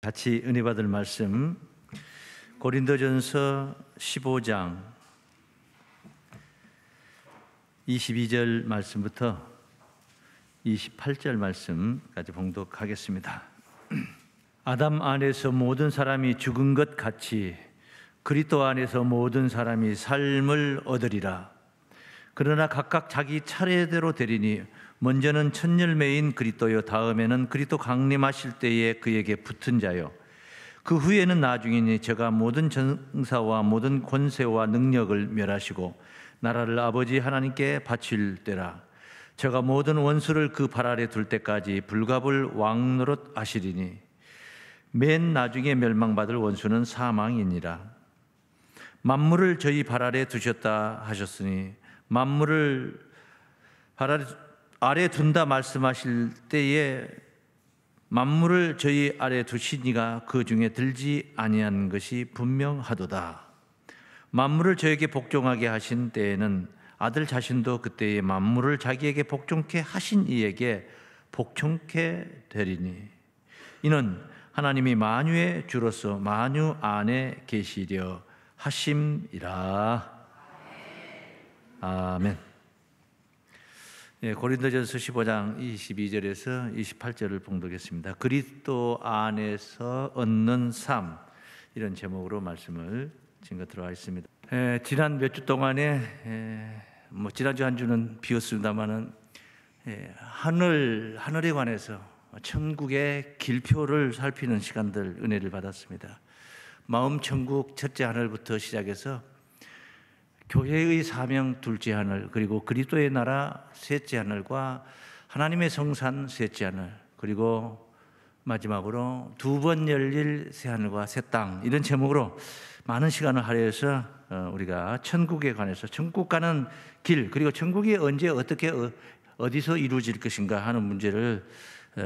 같이 은혜 받을 말씀 고린도전서 15장 22절 말씀부터 28절 말씀까지 봉독하겠습니다. 아담 안에서 모든 사람이 죽은 것 같이 그리스도 안에서 모든 사람이 삶을 얻으리라. 그러나 각각 자기 차례대로 되리니 먼저는 첫 열매인 그리스도요, 다음에는 그리스도 강림하실 때에 그에게 붙은 자요, 그 후에는 나중이니 저가 모든 전사와 모든 권세와 능력을 멸하시고 나라를 아버지 하나님께 바칠 때라. 저가 모든 원수를 그 발 아래 둘 때까지 불갑을 왕노릇 하시리니 맨 나중에 멸망받을 원수는 사망이니라. 만물을 저희 발 아래 두셨다 하셨으니 만물을 발 아래 둔다 말씀하실 때에 만물을 저희 아래 두시니가 그 중에 들지 아니한 것이 분명하도다. 만물을 저에게 복종하게 하신 때에는 아들 자신도 그때에 만물을 자기에게 복종케 하신 이에게 복종케 되리니 이는 하나님이 만유의 주로서 만유 안에 계시려 하심이라. 아멘. 고린도전서 15장 22절에서 28절을 봉독했습니다. 그리스도 안에서 얻는 삶, 이런 제목으로 말씀을 증거 들어가 있습니다. 지난 몇 주 동안에 지난주 한 주는 비었습니다만은 하늘에 관해서 천국의 길표를 살피는 시간들 은혜를 받았습니다. 마음 천국 첫째 하늘부터 시작해서 교회의 사명 둘째 하늘, 그리고 그리스도의 나라 셋째 하늘과 하나님의 성산 셋째 하늘, 그리고 마지막으로 두 번 열릴 새 하늘과 새 땅, 이런 제목으로 많은 시간을 할애해서 우리가 천국에 관해서 천국 가는 길, 그리고 천국이 언제 어떻게 어디서 이루어질 것인가 하는 문제를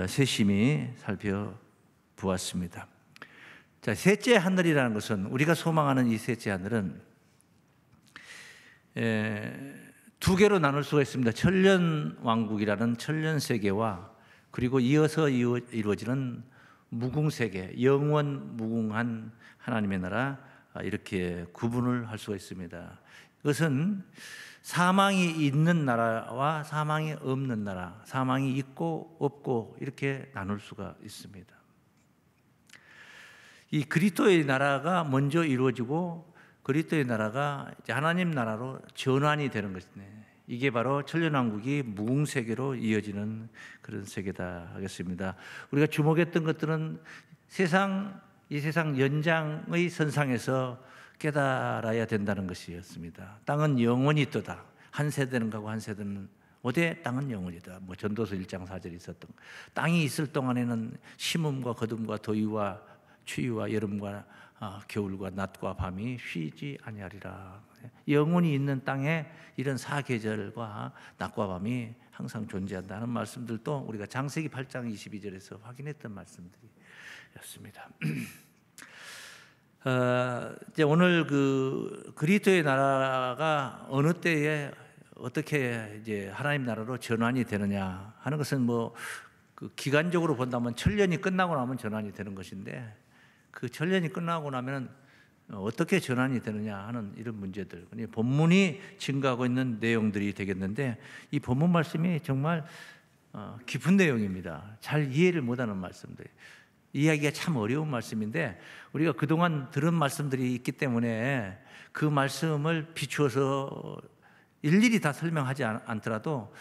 세심히 살펴보았습니다. 자, 셋째 하늘이라는 것은, 우리가 소망하는 이 셋째 하늘은 두 개로 나눌 수가 있습니다. 천년 왕국이라는 천년 세계와 그리고 이어서 이루어지는 무궁 세계, 영원 무궁한 하나님의 나라, 이렇게 구분을 할 수가 있습니다. 이것은 사망이 있는 나라와 사망이 없는 나라, 사망이 있고 없고 이렇게 나눌 수가 있습니다. 이 그리스도의 나라가 먼저 이루어지고 그리스도의 나라가 이제 하나님 나라로 전환이 되는 것이네. 이게 바로 천년왕국이 무궁세계로 이어지는 그런 세계다 하겠습니다. 우리가 주목했던 것들은 이 세상 연장의 선상에서 깨달아야 된다는 것이었습니다. 땅은 영원히 있도다. 한 세대는 가고 한 세대는 오되 땅은 영원이다. 전도서 1장 4절에 있었던, 땅이 있을 동안에는 심음과 거둠과 더위와 추위와 여름과 겨울과 낮과 밤이 쉬지 아니하리라. 영원히 있는 땅에 이런 사계절과 낮과 밤이 항상 존재한다는 말씀들도 우리가 창세기 8장 22절에서 확인했던 말씀들이었습니다. 이제 오늘 그리스도의 나라가 어느 때에 어떻게 이제 하나님 나라로 전환이 되느냐 하는 것은 기간적으로 본다면 천년이 끝나고 나면 전환이 되는 것인데, 그 천년이 끝나고 나면 어떻게 전환이 되느냐 하는 이런 문제들, 본문이 증거하고 있는 내용들이 되겠는데, 이 본문 말씀이 정말 깊은 내용입니다. 잘 이해를 못하는 말씀들, 이해하기가 참 어려운 말씀인데, 우리가 그동안 들은 말씀들이 있기 때문에 그 말씀을 비추어서 일일이 다 설명하지 않더라도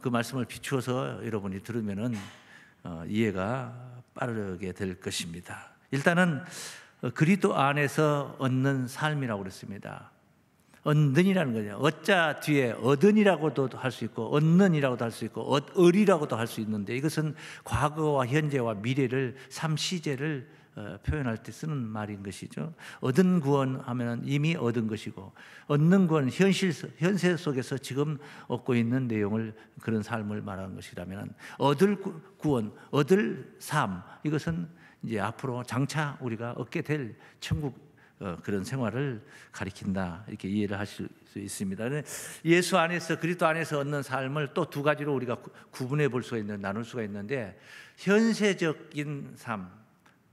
그 말씀을 비추어서 여러분이 들으면은 이해가 빠르게 될 것입니다. 일단은 그리스도 안에서 얻는 삶이라고 그랬습니다. 얻는이라는 거죠. 얻자 뒤에 얻은이라고도 할 수 있고 얻는이라고도 할 수 있고 얻으리라고도 할 수 있는데, 이것은 과거와 현재와 미래를 삼시제를 표현할 때 쓰는 말인 것이죠. 얻은 구원하면 이미 얻은 것이고, 얻는 구원 현세 속에서 지금 얻고 있는 내용을, 그런 삶을 말하는 것이라면, 얻을 구원, 얻을 삶, 이것은 이제 앞으로 장차 우리가 얻게 될 천국 그런 생활을 가리킨다, 이렇게 이해를 하실 수 있습니다. 예수 안에서, 그리스도 안에서 얻는 삶을 또 두 가지로 우리가 구분해 볼 수가 있는, 나눌 수가 있는데, 현세적인 삶,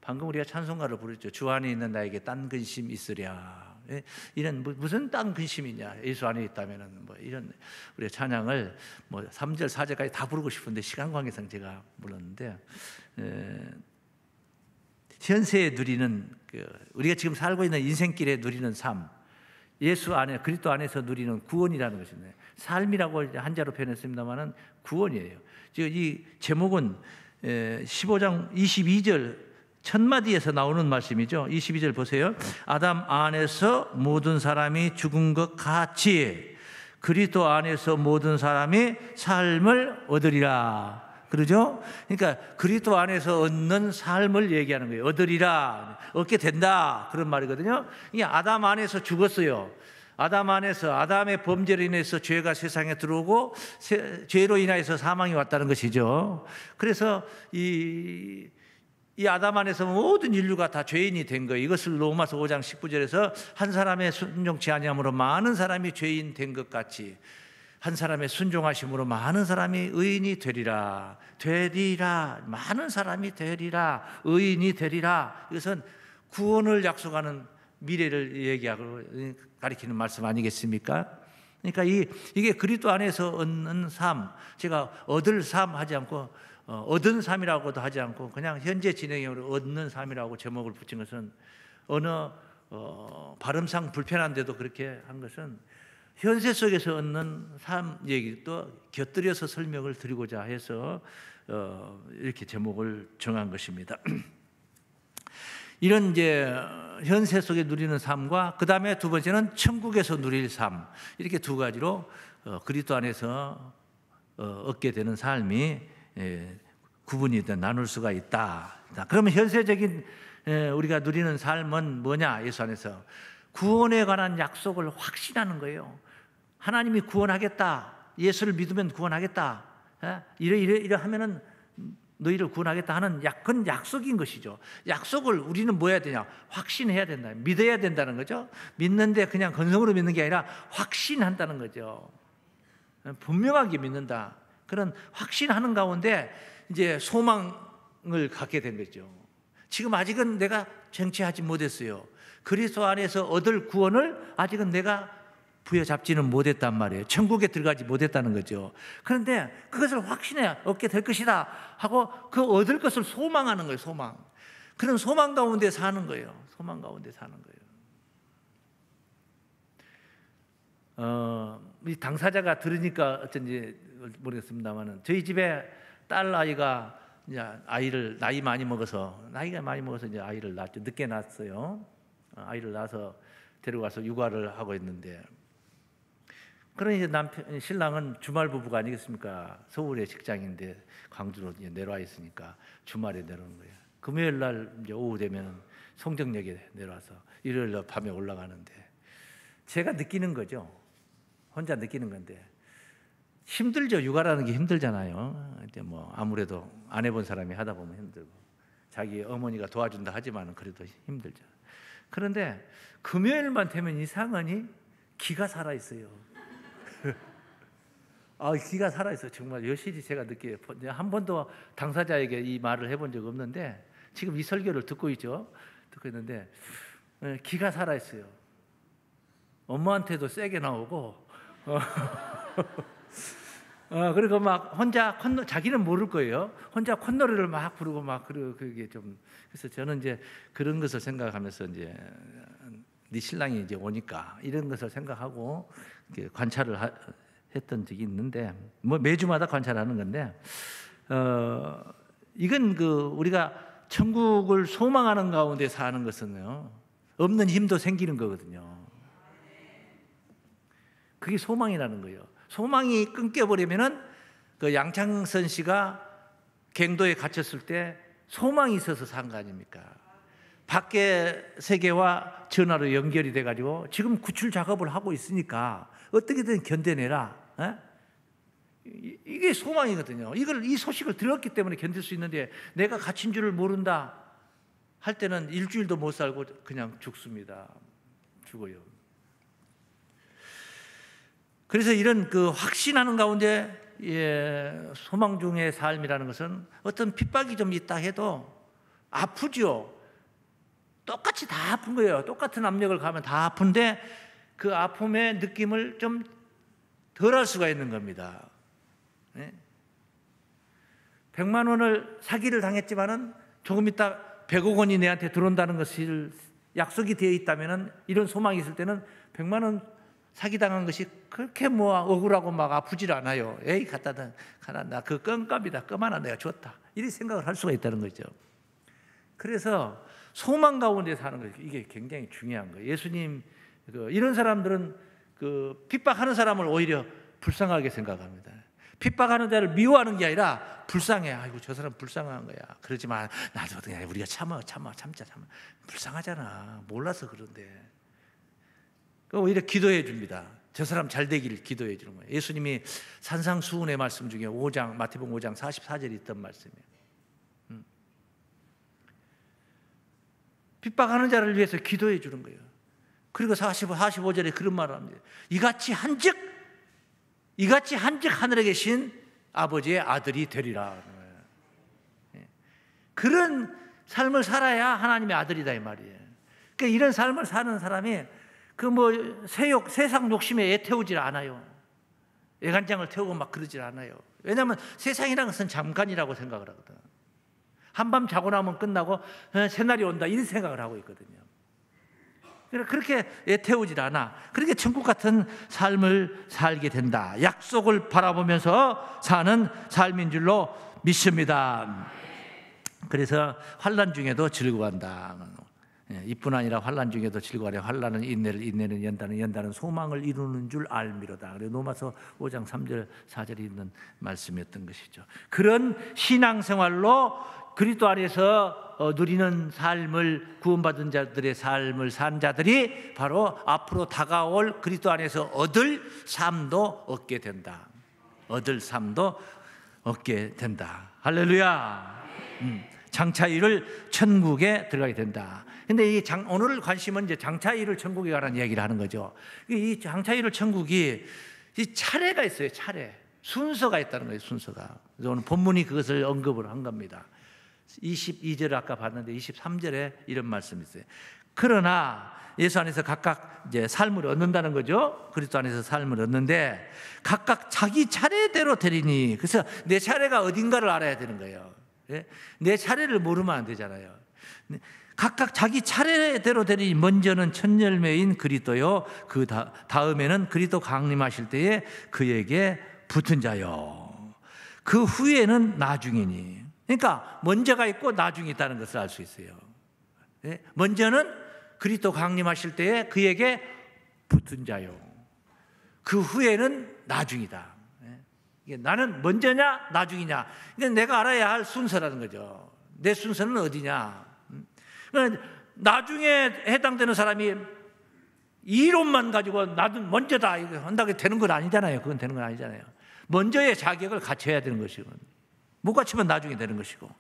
방금 우리가 찬송가를 부르죠. 주 안에 있는 나에게 딴 근심 있으랴. 이런 무슨 딴 근심이냐? 예수 안에 있다면은 뭐 이런 우리가 찬양을 뭐 3절 4절까지 다 부르고 싶은데 시간 관계상 제가 불렀는데 현세에 누리는 우리가 지금 살고 있는 인생길에 누리는 삶, 예수 안에 그리스도 안에서 누리는 구원이라는 것입니다. 삶이라고 한자로 표현했습니다만은 구원이에요. 지금 이 제목은 15장 22절 첫 마디에서 나오는 말씀이죠. 22절 보세요. 아담 안에서 모든 사람이 죽은 것 같이 그리스도 안에서 모든 사람이 삶을 얻으리라. 그러죠? 그러니까 그리스도 안에서 얻는 삶을 얘기하는 거예요. 얻으리라, 얻게 된다, 그런 말이거든요. 이게 아담 안에서 죽었어요. 아담 안에서 아담의 범죄로 인해서 죄가 세상에 들어오고 죄로 인하여서 사망이 왔다는 것이죠. 그래서 이 아담 안에서 모든 인류가 다 죄인이 된 거예요. 이것을 로마서 5장 19절에서 한 사람의 순종치 아니함으로 많은 사람이 죄인 된 것 같이 한 사람의 순종하심으로 많은 사람이 의인이 되리라. 많은 사람이 되리라. 의인이 되리라. 이것은 구원을 약속하는 미래를 얘기하고 가리키는 말씀 아니겠습니까? 그러니까 이게 그리스도 안에서 얻는 삶, 제가 얻을 삶 하지 않고 얻은 삶이라고도 하지 않고 그냥 현재 진행형으로 얻는 삶이라고 제목을 붙인 것은 어느 발음상 불편한데도 그렇게 한 것은 현세 속에서 얻는 삶 얘기도 곁들여서 설명을 드리고자 해서 이렇게 제목을 정한 것입니다. 이런 이제 현세 속에 누리는 삶과 그 다음에 두 번째는 천국에서 누릴 삶, 이렇게 두 가지로 그리스도 안에서 얻게 되는 삶이 구분이 나눌 수가 있다. 그러면 현세적인 우리가 누리는 삶은 뭐냐? 예수 안에서 구원에 관한 약속을 확신하는 거예요. 하나님이 구원하겠다. 예수를 믿으면 구원하겠다. 이래 하면은 너희를 구원하겠다 하는 그건 약속인 것이죠. 약속을 우리는 뭐 해야 되냐? 확신해야 된다. 믿어야 된다는 거죠. 믿는데 그냥 건성으로 믿는 게 아니라 확신한다는 거죠. 분명하게 믿는다. 그런 확신하는 가운데 이제 소망을 갖게 된 거죠. 지금 아직은 내가 쟁취하지 못했어요. 그리스도 안에서 얻을 구원을 아직은 내가 부여잡지는 못했단 말이에요. 천국에 들어가지 못했다는 거죠. 그런데 그것을 확신해 얻게 될 것이다 하고 그 얻을 것을 소망하는 거예요. 소망. 그런 소망 가운데 사는 거예요. 소망 가운데 사는 거예요. 이 당사자가 들으니까 어쩐지 모르겠습니다만은 저희 집에 딸 아이가 이제 나이 많이 먹어서 이제 아이를 낳았죠. 늦게 낳았어요. 아이를 낳아서 데려가서 육아를 하고 있는데, 그런 이제 신랑은 주말 부부가 아니겠습니까? 서울의 직장인데 광주로 이제 내려와 있으니까 주말에 내려오는 거예요. 금요일 날 이제 오후 되면 송정역에 내려와서 일요일 날 밤에 올라가는데 제가 느끼는 거죠. 혼자 느끼는 건데 힘들죠. 육아라는 게 힘들잖아요. 이제 뭐 아무래도 안 해본 사람이 하다 보면 힘들고 자기 어머니가 도와준다 하지만은 그래도 힘들죠. 그런데 금요일만 되면 이상하니 기가 살아 있어요. 기가 살아 있어요. 정말 여실히 제가 느껴요. 한 번도 당사자에게 이 말을 해본 적 없는데 지금 이 설교를 듣고 있는데 기가 살아 있어요. 엄마한테도 세게 나오고 그리고 막 혼자 자기는 모를 거예요. 혼자 콧노래를 막 부르고 막 그게 좀, 그래서 저는 이제 그런 것을 생각하면서 이제 네 신랑이 이제 오니까 이런 것을 생각하고 관찰을 했던 적이 있는데, 뭐 매주마다 관찰하는 건데 이건 우리가 천국을 소망하는 가운데 사는 것은요, 없는 힘도 생기는 거거든요. 그게 소망이라는 거예요. 소망이 끊겨버리면은 그 양창선 씨가 갱도에 갇혔을 때 소망이 있어서 산 거 아닙니까? 밖의 세계와 전화로 연결이 돼가지고 지금 구출 작업을 하고 있으니까 어떻게든 견뎌내라. 이게 소망이거든요. 이 소식을 들었기 때문에 견딜 수 있는데 내가 갇힌 줄을 모른다 할 때는 일주일도 못 살고 그냥 죽어요. 그래서 이런 확신하는 가운데 소망 중의 삶이라는 것은 어떤 핍박이 좀 있다 해도 아프죠. 똑같이 다 아픈 거예요. 똑같은 압력을 가면 다 아픈데 그 아픔의 느낌을 좀 덜할 수가 있는 겁니다. 100만 원을 사기를 당했지만은 조금 있다 100억 원이 내한테 들어온다는 것을 약속이 되어 있다면은, 이런 소망이 있을 때는 100만 원 사기당한 것이 그렇게 뭐 억울하고 막 아프질 않아요. 에이, 갖다 가나, 나 그 껌값이다, 껌 하나 내가 줬다, 이렇게 생각을 할 수가 있다는 거죠. 그래서 소망 가운데 사는 거, 이게 굉장히 중요한 거예요. 예수님, 이런 사람들은 그 핍박하는 사람을 오히려 불쌍하게 생각합니다. 핍박하는 자를 미워하는 게 아니라 불쌍해. 아이고, 저 사람 불쌍한 거야. 그러지 마. 나도 그냥 우리가 참자. 불쌍하잖아. 몰라서 그런데. 오히려 기도해 줍니다. 저 사람 잘 되기를 기도해 주는 거예요. 예수님이 산상수훈의 말씀 중에 5장, 마태복음 5장 44절에 있던 말씀이에요. 핍박하는 자를 위해서 기도해 주는 거예요. 그리고 45절에 그런 말을 합니다. 이같이 한즉 하늘에 계신 아버지의 아들이 되리라. 그런 삶을 살아야 하나님의 아들이다, 이 말이에요. 그러니까 이런 삶을 사는 사람이 그 뭐 세상 욕심에 애태우질 않아요. 애간장을 태우고 막 그러질 않아요. 왜냐하면 세상이라는 것은 잠깐이라고 생각을 하거든. 한밤 자고 나면 끝나고 새날이 온다, 이런 생각을 하고 있거든요. 그렇게 애태우질 않아. 그렇게 천국 같은 삶을 살게 된다. 약속을 바라보면서 사는 삶인 줄로 믿습니다. 그래서 환난 중에도 즐거워한다. 이뿐 아니라 환난 중에도 즐거워하려. 환난은 인내를, 인내는 연단은 소망을 이루는 줄 알미로다. 그리고 로마서 5장 3절 4절에 있는 말씀이었던 것이죠. 그런 신앙생활로 그리스도 안에서 누리는 삶을, 구원받은 자들의 삶을 산 자들이 바로 앞으로 다가올 그리스도 안에서 얻을 삶도 얻게 된다. 얻을 삶도 얻게 된다. 할렐루야. 장차 이룰 천국에 들어가게 된다. 근데 이 오늘 관심은 이제 장차 이룰 천국에 관한 이야기를 하는 거죠. 이 장차 이룰 천국이 이 차례가 있어요. 차례. 순서가 있다는 거예요. 순서가. 그래서 오늘 본문이 그것을 언급을 한 겁니다. 22절 아까 봤는데 23절에 이런 말씀이 있어요. 그러나 예수 안에서 각각 이제 삶을 얻는다는 거죠. 그리스도 안에서 삶을 얻는데 각각 자기 차례대로 되리니. 그래서 내 차례가 어딘가를 알아야 되는 거예요. 내 차례를 모르면 안 되잖아요. 각각 자기 차례대로 되리니 먼저는 첫 열매인 그리스도요, 그 다음에는 그리스도 강림하실 때에 그에게 붙은 자요, 그 후에는 나중이니. 그러니까 먼저가 있고 나중이 있다는 것을 알 수 있어요. 먼저는 그리스도 강림하실 때에 그에게 붙은 자요, 그 후에는 나중이다. 나는 먼저냐 나중이냐, 이건 내가 알아야 할 순서라는 거죠. 내 순서는 어디냐. 나중에 해당되는 사람이 이론만 가지고 나도 먼저다 한다고 되는 건 아니잖아요. 그건 되는 건 아니잖아요. 먼저의 자격을 갖춰야 되는 것이고, 못 갖추면 나중에 되는 것이고,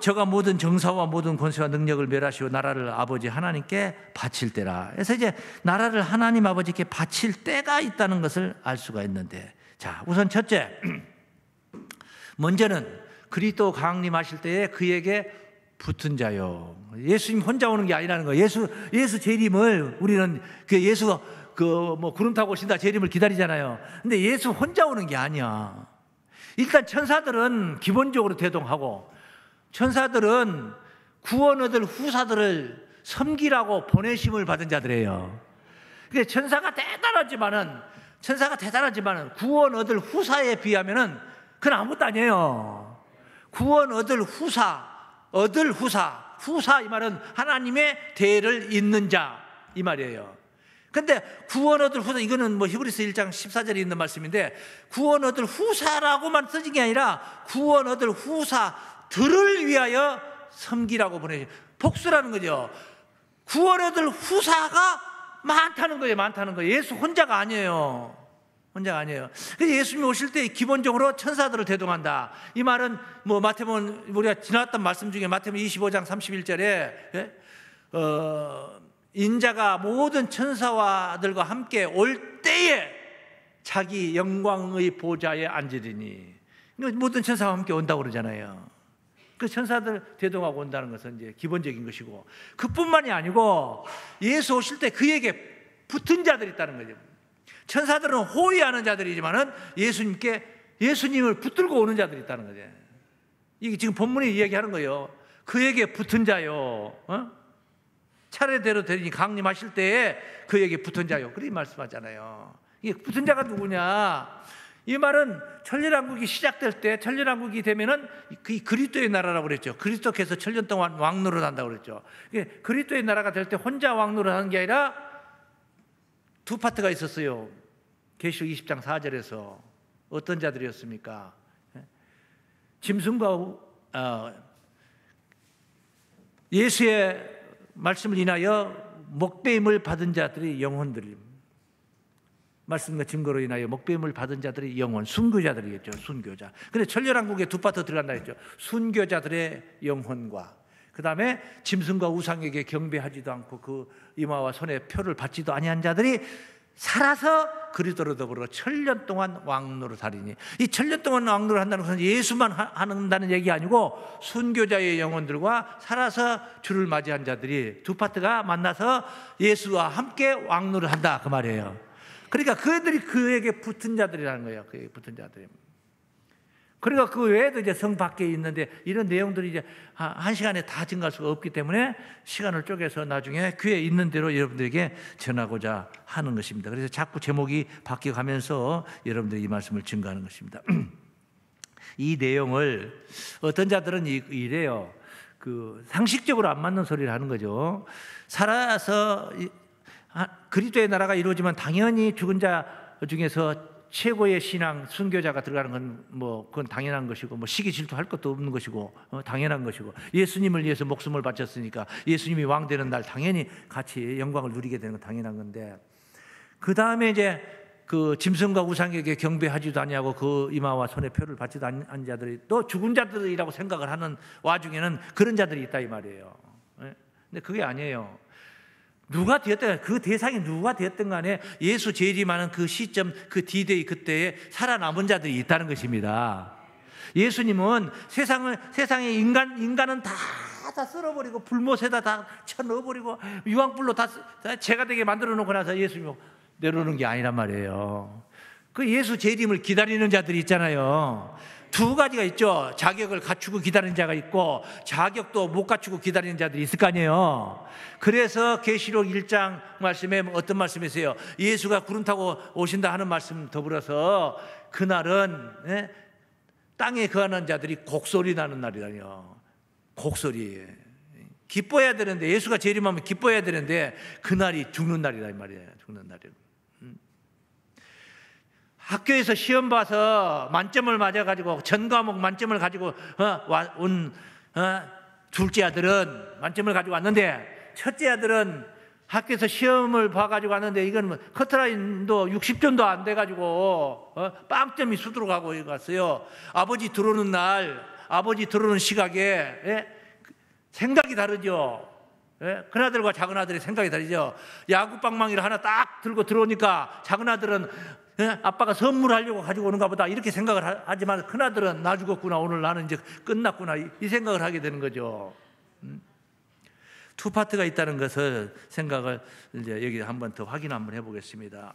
저가 모든 정사와 모든 권세와 능력을 멸하시고 나라를 아버지 하나님께 바칠 때라. 그래서 이제 나라를 하나님 아버지께 바칠 때가 있다는 것을 알 수가 있는데, 자, 우선 첫째, 먼저는 그리스도 강림하실 때에 그에게 붙은 자요. 예수님 혼자 오는 게 아니라는 거예요. 예수 재림을 우리는 예수 구름 타고 오신다 재림을 기다리잖아요. 근데 예수 혼자 오는 게 아니야. 일단 천사들은 기본적으로 대동하고, 천사들은 구원 얻을 후사들을 섬기라고 보내심을 받은 자들이에요. 근데 천사가 대단하지만은 구원 얻을 후사에 비하면은 그건 아무것도 아니에요. 구원 얻을 후사 이 말은 하나님의 대를 잇는 자 이 말이에요. 근데 구원 얻을 후사, 이거는 뭐 히브리서 1장 14절에 있는 말씀인데, 구원 얻을 후사라고만 써진 게 아니라 구원 얻을 후사들을 위하여 섬기라고 보내죠. 복수라는 거죠. 구원 얻을 후사가 많다는 거예요. 예수 혼자가 아니에요. 그래서 예수님이 오실 때 기본적으로 천사들을 대동한다. 이 말은 뭐 마태복음, 우리가 지났던 말씀 중에 마태복음 25장 31절에 인자가 모든 천사와들과 함께 올 때에 자기 영광의 보좌에 앉으리니, 모든 천사와 함께 온다고 그러잖아요. 그 천사들 대동하고 온다는 것은 이제 기본적인 것이고, 그뿐만이 아니고 예수 오실 때 그에게 붙은 자들이 있다는 거죠. 천사들은 호위하는 자들이지만은 예수님을 붙들고 오는 자들이 있다는 거죠. 이게 지금 본문이 이야기하는 거예요. 그에게 붙은 자요. 차례대로 되니 강림하실 때에 그에게 붙은 자요. 그렇게 말씀하잖아요. 이게 붙은 자가 누구냐? 이 말은 천년왕국이 시작될 때, 천년왕국이 되면은 그 그리스도의 나라라고 그랬죠. 그리스도께서 천년 동안 왕노릇 한다고 그랬죠. 그리스도의 나라가 될 때 혼자 왕노릇 하는 게 아니라 두 파트가 있었어요. 계시록 20장 4절에서 어떤 자들이었습니까? 짐승과 예수의 말씀을 인하여 목배임을 받은 자들의 영혼들이, 말씀과 증거로 인하여 목배임을 받은 자들의 영혼, 순교자들이겠죠. 순교자. 근데 천년왕국에 두 파트 들어간다 했죠. 순교자들의 영혼과, 그 다음에 짐승과 우상에게 경배하지도 않고 그 이마와 손에 표를 받지도 아니한 자들이 살아서 그리스도로 더불어 천년 동안 왕노릇 하리니, 이 천년 동안 왕노릇 한다는 것은 예수만 한다는 얘기 아니고 순교자의 영혼들과 살아서 주를 맞이한 자들이 두 파트가 만나서 예수와 함께 왕노릇 한다, 그 말이에요. 그러니까 그들이 그에게 붙은 자들이라는 거예요. 그에게 붙은 자들이. 그러니까 그 외에도 이제 성 밖에 있는데 이런 내용들이 이제 한 시간에 다 증가할 수가 없기 때문에 시간을 쪼개서 나중에 귀에 있는 대로 여러분들에게 전하고자 하는 것입니다. 그래서 자꾸 제목이 바뀌어가면서 여러분들이 이 말씀을 증거하는 것입니다. 이 내용을 어떤 자들은 이래요. 그 상식적으로 안 맞는 소리를 하는 거죠. 살아서 그리스도의 나라가 이루어지면 당연히 죽은 자 중에서 최고의 신앙 순교자가 들어가는 건 뭐 그건 당연한 것이고, 뭐 시기 질투할 것도 없는 것이고, 당연한 것이고, 예수님을 위해서 목숨을 바쳤으니까 예수님이 왕 되는 날 당연히 같이 영광을 누리게 되는 건 당연한 건데, 그 다음에 이제 그 짐승과 우상에게 경배하지도 아니하고 그 이마와 손에 표를 받지도 않은 자들이 또 죽은 자들이라고 생각을 하는 와중에는 그런 자들이 있다 이 말이에요. 근데 그게 아니에요. 누가 되었든, 그 대상이 누가 되었든 간에 예수 재림하는 그 시점, 그 D-Day 그때에 살아남은 자들이 있다는 것입니다. 예수님은 세상의 인간은 다 쓸어버리고 불못에다 다 쳐넣어버리고 유황불로 다 죄가 되게 만들어 놓고 나서 예수님 내려오는 게 아니란 말이에요. 그 예수 재림을 기다리는 자들이 있잖아요. 두 가지가 있죠. 자격을 갖추고 기다리는 자가 있고 자격도 못 갖추고 기다리는 자들이 있을 거 아니에요. 그래서 계시록 1장 말씀에 어떤 말씀이 있어요? 예수가 구름 타고 오신다 하는 말씀 더불어서 그날은 땅에 거하는 자들이 곡소리 나는 날이라뇨. 곡소리. 기뻐해야 되는데, 예수가 재림하면 기뻐해야 되는데 그날이 죽는 날이다 이 말이에요. 죽는 날이에요. 학교에서 시험 봐서 만점을 맞아가지고 전 과목 만점을 가지고 온 둘째 아들은 만점을 가지고 왔는데, 첫째 아들은 학교에서 시험을 봐가지고 왔는데 이건 뭐 커트라인도 60점도 안 돼가지고 빵점이 수두룩하고 갔어요. 아버지 들어오는 날, 아버지 들어오는 시각에 생각이 다르죠. 큰 아들과 작은 아들의 생각이 다르죠. 야구방망이를 하나 딱 들고 들어오니까 작은 아들은 아빠가 선물하려고 가지고 오는가 보다 이렇게 생각을 하지만, 큰아들은 나 죽었구나, 오늘 나는 이제 끝났구나, 이 생각을 하게 되는 거죠. 투 파트가 있다는 것을 생각을 이제 여기 한번 더 확인 한번 해보겠습니다.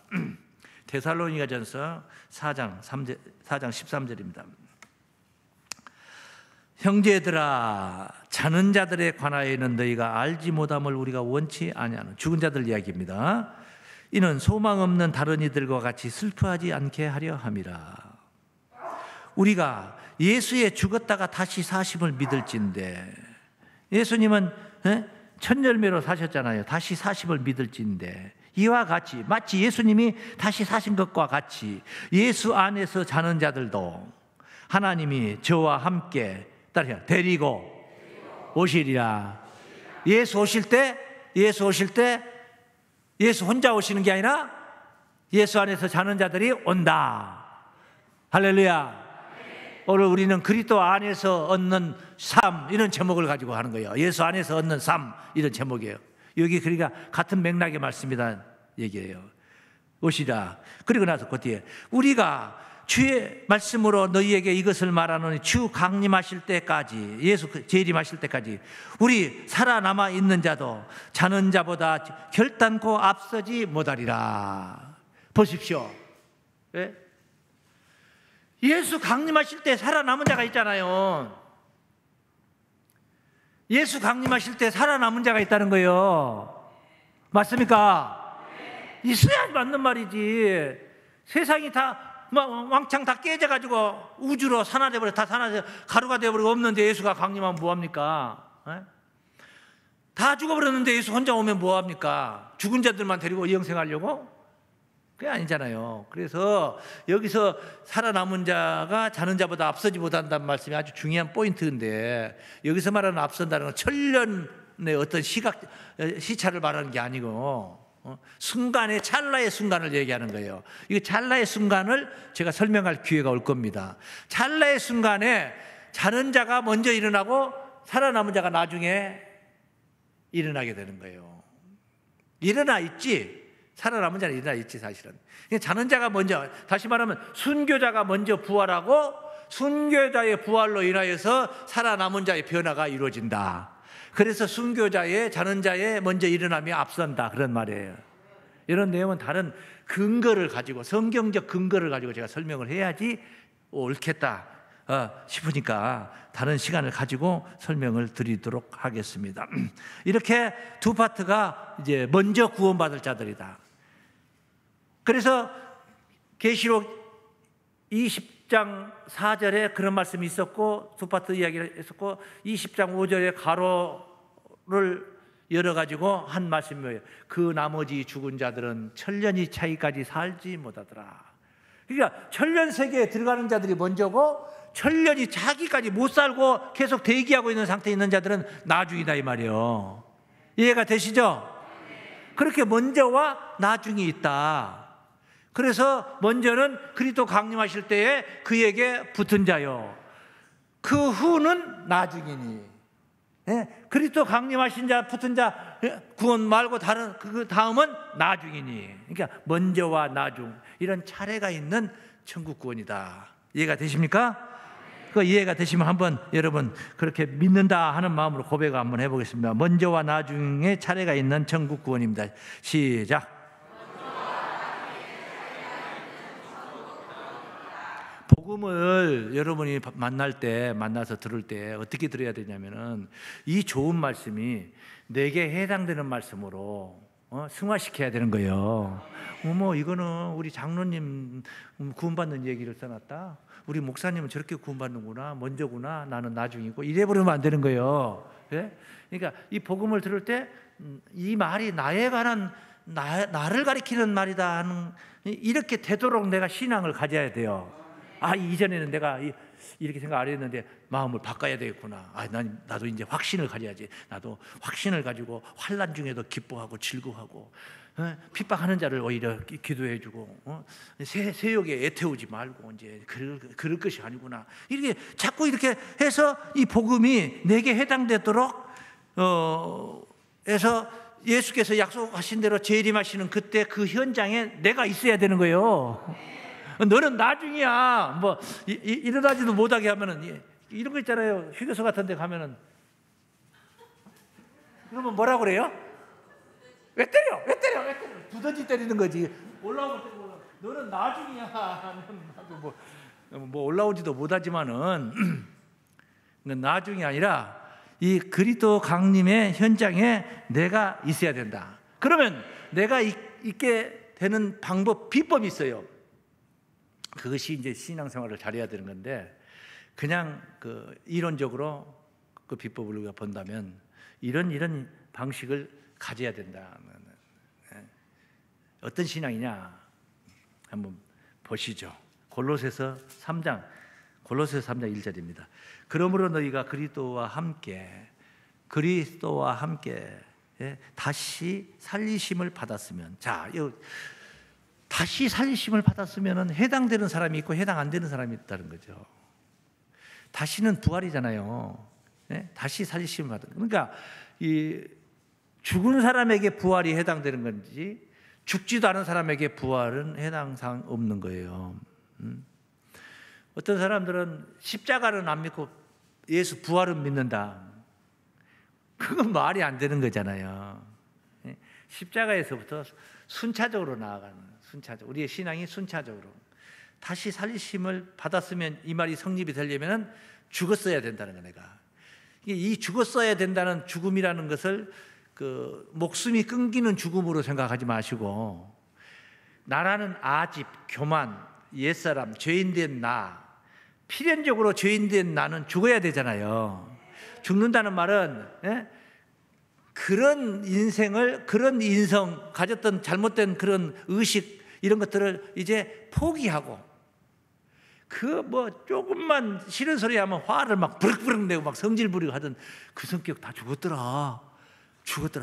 데살로니가전서 4장 13절입니다. 형제들아, 자는 자들에 관하여는 너희가 알지 못함을 우리가 원치 아니하는, 죽은 자들 이야기입니다. 이는 소망 없는 다른 이들과 같이 슬퍼하지 않게 하려 함이라. 우리가 예수에 죽었다가 다시 사심을 믿을진데, 예수님은 천열매로 사셨잖아요. 다시 사심을 믿을진데, 이와 같이 마치 예수님이 다시 사신 것과 같이 예수 안에서 자는 자들도 하나님이 저와 함께 데리고 오시리라. 예수 오실 때 예수 혼자 오시는 게 아니라 예수 안에서 자는 자들이 온다. 할렐루야. 오늘 우리는 그리스도 안에서 얻는 삶, 이런 제목을 가지고 하는 거예요. 예수 안에서 얻는 삶, 이런 제목이에요. 여기 그러니까 같은 맥락의 말씀이란 얘기예요. 오시라. 그리고 나서 그 뒤에 우리가 주의 말씀으로 너희에게 이것을 말하노니 주 강림하실 때까지, 예수 재림하실 때까지 우리 살아남아 있는 자도 자는 자보다 결단코 앞서지 못하리라. 보십시오. 예? 예수 강림하실 때 살아남은 자가 있잖아요. 예수 강림하실 때 살아남은 자가 있다는 거예요. 맞습니까? 있어야 맞는 말이지. 세상이 다 왕창 다 깨져가지고 우주로 산화돼버려, 다 산화돼 가루가 돼버리고 없는데 예수가 강림하면 뭐합니까? 에? 다 죽어버렸는데 예수 혼자 오면 뭐합니까? 죽은 자들만 데리고 영생하려고? 그게 아니잖아요. 그래서 여기서 살아남은 자가 자는 자보다 앞서지 못한다는 말씀이 아주 중요한 포인트인데, 여기서 말하는 앞선다는 건 천년의 어떤 시차를 말하는 게 아니고 순간의 찰나의 순간을 얘기하는 거예요. 이 찰나의 순간을 제가 설명할 기회가 올 겁니다. 찰나의 순간에 자는 자가 먼저 일어나고 살아남은 자가 나중에 일어나게 되는 거예요. 일어나 있지, 살아남은 자는 일어나 있지 사실은. 자는 자가 먼저, 다시 말하면 순교자가 먼저 부활하고 순교자의 부활로 인하여서 살아남은 자의 변화가 이루어진다. 그래서 순교자의 자는 자의 먼저 일어남이 앞선다, 그런 말이에요. 이런 내용은 다른 근거를 가지고, 성경적 근거를 가지고 제가 설명을 해야지 옳겠다 싶으니까 다른 시간을 가지고 설명을 드리도록 하겠습니다. 이렇게 두 파트가 이제 먼저 구원받을 자들이다. 그래서 계시록 20장 4절에 그런 말씀이 있었고, 두 파트 이야기를 했었고, 20장 5절에 가로를 열어가지고 한 말씀이 뭐예요? 그 나머지 죽은 자들은 천년이 차이까지 살지 못하더라. 그러니까 천년 세계에 들어가는 자들이 먼저고, 천년이 차기까지 못 살고 계속 대기하고 있는 상태에 있는 자들은 나중이다, 이 말이에요. 이해가 되시죠? 그렇게 먼저와 나중이 있다. 그래서 먼저는 그리스도 강림하실 때에 그에게 붙은 자요, 그 후는 나중이니. 그리스도 강림하신 자, 붙은 자 구원 말고 다른 그 다음은 나중이니. 그러니까 먼저와 나중, 이런 차례가 있는 천국 구원이다. 이해가 되십니까? 그 이해가 되시면 한번 여러분 그렇게 믿는다 하는 마음으로 고백을 한번 해보겠습니다. 먼저와 나중에 차례가 있는 천국 구원입니다. 시작. 복음을 여러분이 만나서 들을 때 어떻게 들어야 되냐면은, 이 좋은 말씀이 내게 해당되는 말씀으로 승화시켜야 되는 거예요. 이거는 우리 장로님 구원받는 얘기를 써놨다, 우리 목사님은 저렇게 구원받는구나, 먼저구나, 나는 나중이고, 이래버리면 안 되는 거예요. 그러니까 이 복음을 들을 때 이 말이 나에 관한, 나를 가리키는 말이다 하는, 이렇게 되도록 내가 신앙을 가져야 돼요. 이전에는 내가 이렇게 생각 안 했는데 마음을 바꿔야 되겠구나. 나도 이제 확신을 가져야지. 나도 확신을 가지고 환난 중에도 기뻐하고 즐거워하고, 핍박하는 자를 오히려 기도해주고, 세욕에 애태우지 말고 이제 그럴 것이 아니구나. 이렇게 자꾸 이렇게 해서 이 복음이 내게 해당되도록 해서 예수께서 약속하신 대로 재림하시는 그때 그 현장에 내가 있어야 되는 거예요. 너는 나중이야. 일어나지도 못하게 하면은, 이런 거 있잖아요. 휴게소 같은 데 가면은, 그러면 뭐라고 그래요? 왜 때려? 두더지 때리는 거지. 올라오면 때리고, 너는 나중이야. 뭐 올라오지도 못하지만은, 나중이 아니라 이 그리스도 강림의 현장에 내가 있어야 된다. 그러면 내가 있게 되는 비법이 있어요. 그것이 이제 신앙생활을 잘해야 되는 건데, 그냥 이론적으로 그 비법을 우리가 본다면 이런 방식을 가져야 된다. 어떤 신앙이냐 한번 보시죠. 골로새서 3장 1절입니다. 그러므로 너희가 그리스도와 함께 다시 살리심을 받았으면, 다시 살리심을 받았으면 해당되는 사람이 있고 해당 안 되는 사람이 있다는 거죠. 다시는 부활이잖아요. 다시 살리심을 받은. 그러니까 이 죽은 사람에게 부활이 해당되는 건지, 죽지도 않은 사람에게 부활은 해당상 없는 거예요. 어떤 사람들은 십자가는 안 믿고 예수 부활은 믿는다. 그건 말이 안 되는 거잖아요. 십자가에서부터 순차적으로 나아가는, 순차적. 우리의 신앙이 순차적으로. 다시 살리심을 받았으면 이 말이 성립이 되려면 죽었어야 된다는 거. 내가 이 죽었어야 된다는 죽음이라는 것을 그 목숨이 끊기는 죽음으로 생각하지 마시고, 나라는 아집, 교만, 옛사람, 죄인된 나, 필연적으로 죄인된 나는 죽어야 되잖아요. 죽는다는 말은 그런 인생을, 그런 인성, 가졌던 잘못된 그런 의식, 이런 것들을 이제 포기하고, 그 뭐 조금만 싫은 소리 하면 화를 막 부럭부럭 내고 막 성질 부리고 하던 그 성격 다 죽었더라.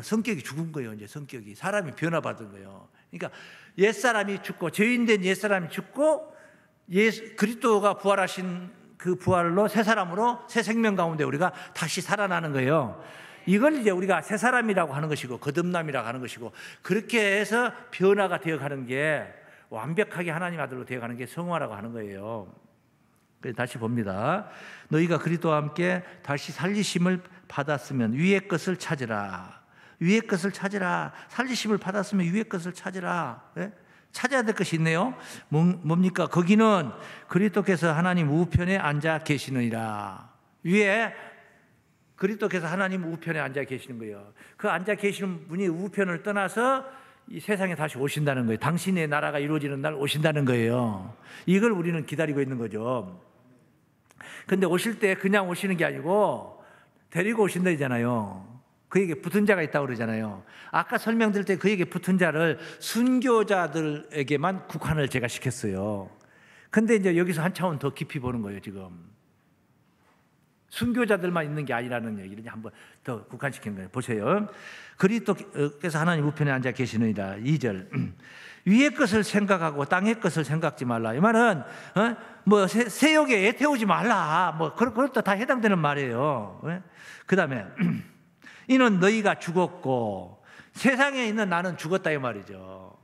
성격이 죽은 거예요. 이제 성격이, 사람이 변화받은 거예요. 그러니까 옛사람이 죽고, 죄인된 옛사람이 죽고, 그리스도가 부활하신 그 부활로 새 사람으로, 새 생명 가운데 우리가 다시 살아나는 거예요. 이걸 이제 우리가 새 사람이라고 하는 것이고, 거듭남이라고 하는 것이고, 그렇게 해서 변화가 되어가는 게, 완벽하게 하나님 아들로 되어가는 게 성화라고 하는 거예요. 다시 봅니다. 너희가 그리스도와 함께 다시 살리심을 받았으면 위의 것을 찾으라. 위의 것을 찾으라. 살리심을 받았으면 위의 것을 찾으라. 네? 찾아야 될 것이 있네요. 뭡니까? 거기는 그리스도께서 하나님 우편에 앉아 계시느니라. 위에 그리스도께서 하나님 우편에 앉아 계시는 거예요. 그 앉아 계시는 분이 우편을 떠나서 이 세상에 다시 오신다는 거예요. 당신의 나라가 이루어지는 날 오신다는 거예요. 이걸 우리는 기다리고 있는 거죠. 근데 오실 때 그냥 오시는 게 아니고 데리고 오신다잖아요. 그에게 붙은 자가 있다고 그러잖아요. 아까 설명드릴 때 그에게 붙은 자를 순교자들에게만 국한을 제가 시켰어요. 근데 이제 여기서 한 차원 더 깊이 보는 거예요, 지금. 순교자들만 있는 게 아니라는 얘기를 한번 더 국한시킨 거예요. 보세요. 그리스도께서 하나님 우편에 앉아 계시느니라. 2절. 위의 것을 생각하고 땅의 것을 생각지 말라. 이 말은 뭐 세욕에 애태우지 말라. 뭐 그것도 다 해당되는 말이에요. 그 다음에 이는 너희가 죽었고 세상에 있는 나는 죽었다 이 말이죠.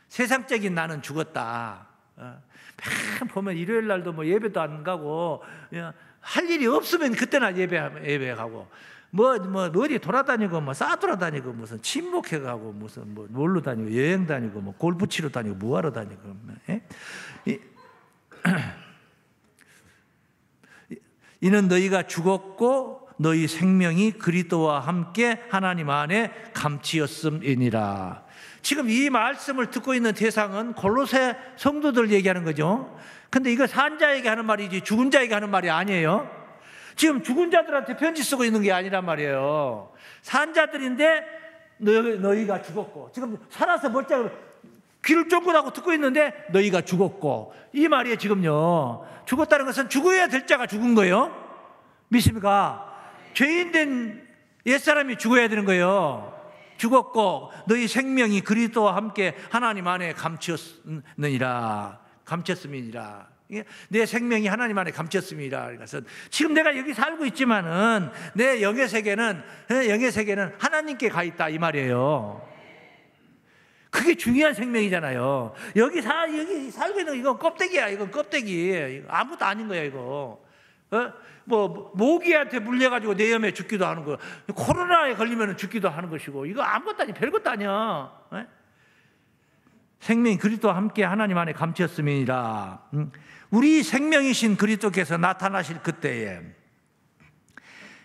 세상적인 나는 죽었다. 맨 보면 일요일 날도 뭐 예배도 안 가고 할 일이 없으면 그때나 예배 가고 뭐 어디 돌아다니고 뭐 싸돌아다니고 무슨 친목회 가고 무슨 뭐 놀러 다니고 여행 다니고 뭐 골프 치러 다니고 뭐하러 다니고 이는 너희가 죽었고 너희 생명이 그리스도와 함께 하나님 안에 감치였음이니라. 지금 이 말씀을 듣고 있는 대상은 골로새 성도들 얘기하는 거죠. 근데 이거 산 자에게 하는 말이지 죽은 자에게 하는 말이 아니에요. 지금 죽은 자들한테 편지 쓰고 있는 게 아니란 말이에요. 산 자들인데 너희가 죽었고, 지금 살아서 멀쩡히 귀를 쫑긋하고 듣고 있는데 너희가 죽었고, 이 말이에요. 지금요, 죽었다는 것은 죽어야 될 자가 죽은 거예요. 믿습니까? 죄인된 옛사람이 죽어야 되는 거예요. 죽었고 너희 생명이 그리스도와 함께 하나님 안에 감췄느니라. 감췄음이니라. 내 생명이 하나님 안에 감췄음이라. 그래서 지금 내가 여기 살고 있지만은 내 영의 세계는 하나님께 가 있다 이 말이에요. 그게 중요한 생명이잖아요. 여기 살고 있는 이건 껍데기야. 이건 껍데기. 아무것도 아닌 거야 이거. 뭐 모기한테 물려가지고 내염에 죽기도 하는 거, 코로나에 걸리면 죽기도 하는 것이고, 이거 아무것도 아니, 별것도 아니야. 생명이 그리스도와 함께 하나님 안에 감췄음이니라. 우리 생명이신 그리스도께서 나타나실 그때에,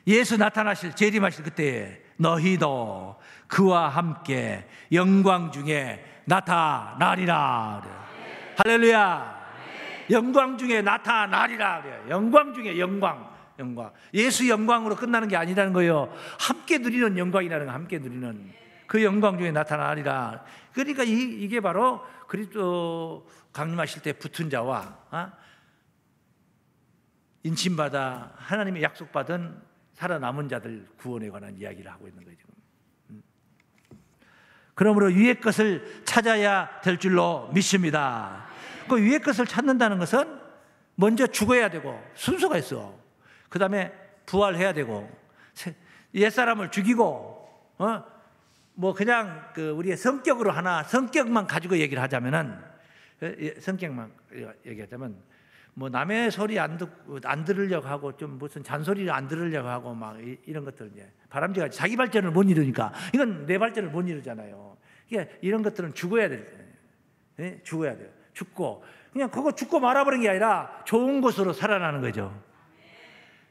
예수 나타나실 재림하실 그때에 너희도 그와 함께 영광 중에 나타나리라. 할렐루야. 영광 중에 나타나리라 그래요. 영광 중에 영광. 예수 영광으로 끝나는 게 아니라는 거예요. 함께 누리는 영광이라는 거, 함께 누리는 그 영광 중에 나타나리라. 그러니까 이게 바로 그리스도 강림하실 때 붙은 자와 인침받아 하나님의 약속받은 살아남은 자들 구원에 관한 이야기를 하고 있는 거예요. 그러므로 위의 것을 찾아야 될 줄로 믿습니다. 그 위의 것을 찾는다는 것은 먼저 죽어야 되고 순서가 있어. 그 다음에 부활해야 되고, 옛사람을 죽이고, 뭐 그냥 그 우리의 성격만 가지고 얘기를 하자면은, 성격만 얘기하자면 뭐 남의 소리 안 들으려고 하고 좀 무슨 잔소리를 안 들으려고 하고 막 이런 것들 이제 바람직하지. 자기 발전을 못 이루니까 이건 내 발전을 못 이루잖아요. 그러니까 이런 것들은 죽어야 돼요. 네? 죽어야 돼요. 죽고 그냥 그거 죽고 말아버린 게 아니라 좋은 것으로 살아나는 거죠.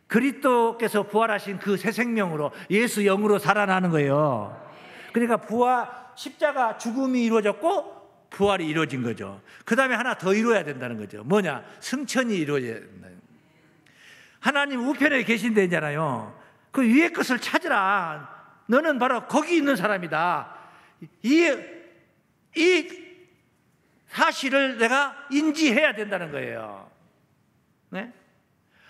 그리스도께서 부활하신 그 새 생명으로 예수 영으로 살아나는 거예요. 그러니까 십자가 죽음이 이루어졌고 부활이 이루어진 거죠. 그 다음에 하나 더 이루어야 된다는 거죠. 뭐냐? 승천이 이루어져야 된다. 하나님 우편에 계신 데잖아요. 그 위의 것을 찾으라. 너는 바로 거기 있는 사람이다. 이 사실을 내가 인지해야 된다는 거예요. 네?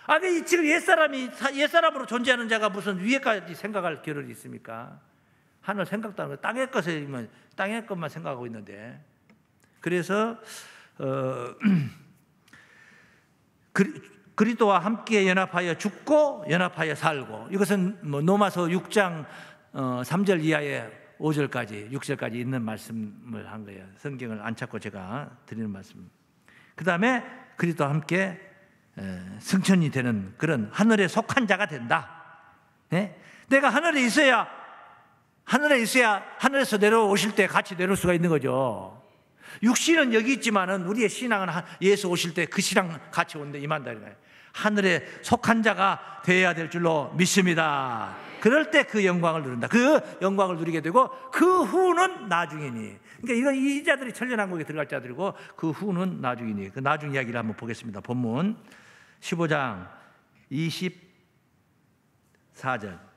아니 지금 옛사람으로 존재하는 자가 무슨 위에까지 생각할 겨를이 있습니까? 하늘 생각도 안 하고 땅의 것만 생각하고 있는데, 그래서 그리스도와 함께 연합하여 죽고 연합하여 살고, 이것은 뭐 로마서 6장 3절 이하에 5절까지 6절까지 있는 말씀을 한 거예요. 성경을 안 찾고 제가 드리는 말씀. 그 다음에 그리스도와 함께 승천이 되는 그런 하늘에 속한 자가 된다. 네? 내가 하늘에 있어야 하늘에서 내려오실 때 같이 내려올 수가 있는 거죠. 육신은 여기 있지만은 우리의 신앙은 예수 오실 때 그 신앙 같이 온데 임한다. 하늘에 속한 자가 되어야 될 줄로 믿습니다. 그럴 때 그 영광을 누린다. 그 영광을 누리게 되고 그 후는 나중이니. 그러니까 이 자들이 천년왕국에 들어갈 자들이고 그 후는 나중이니. 그 나중 이야기를 한번 보겠습니다. 본문 15장 24절.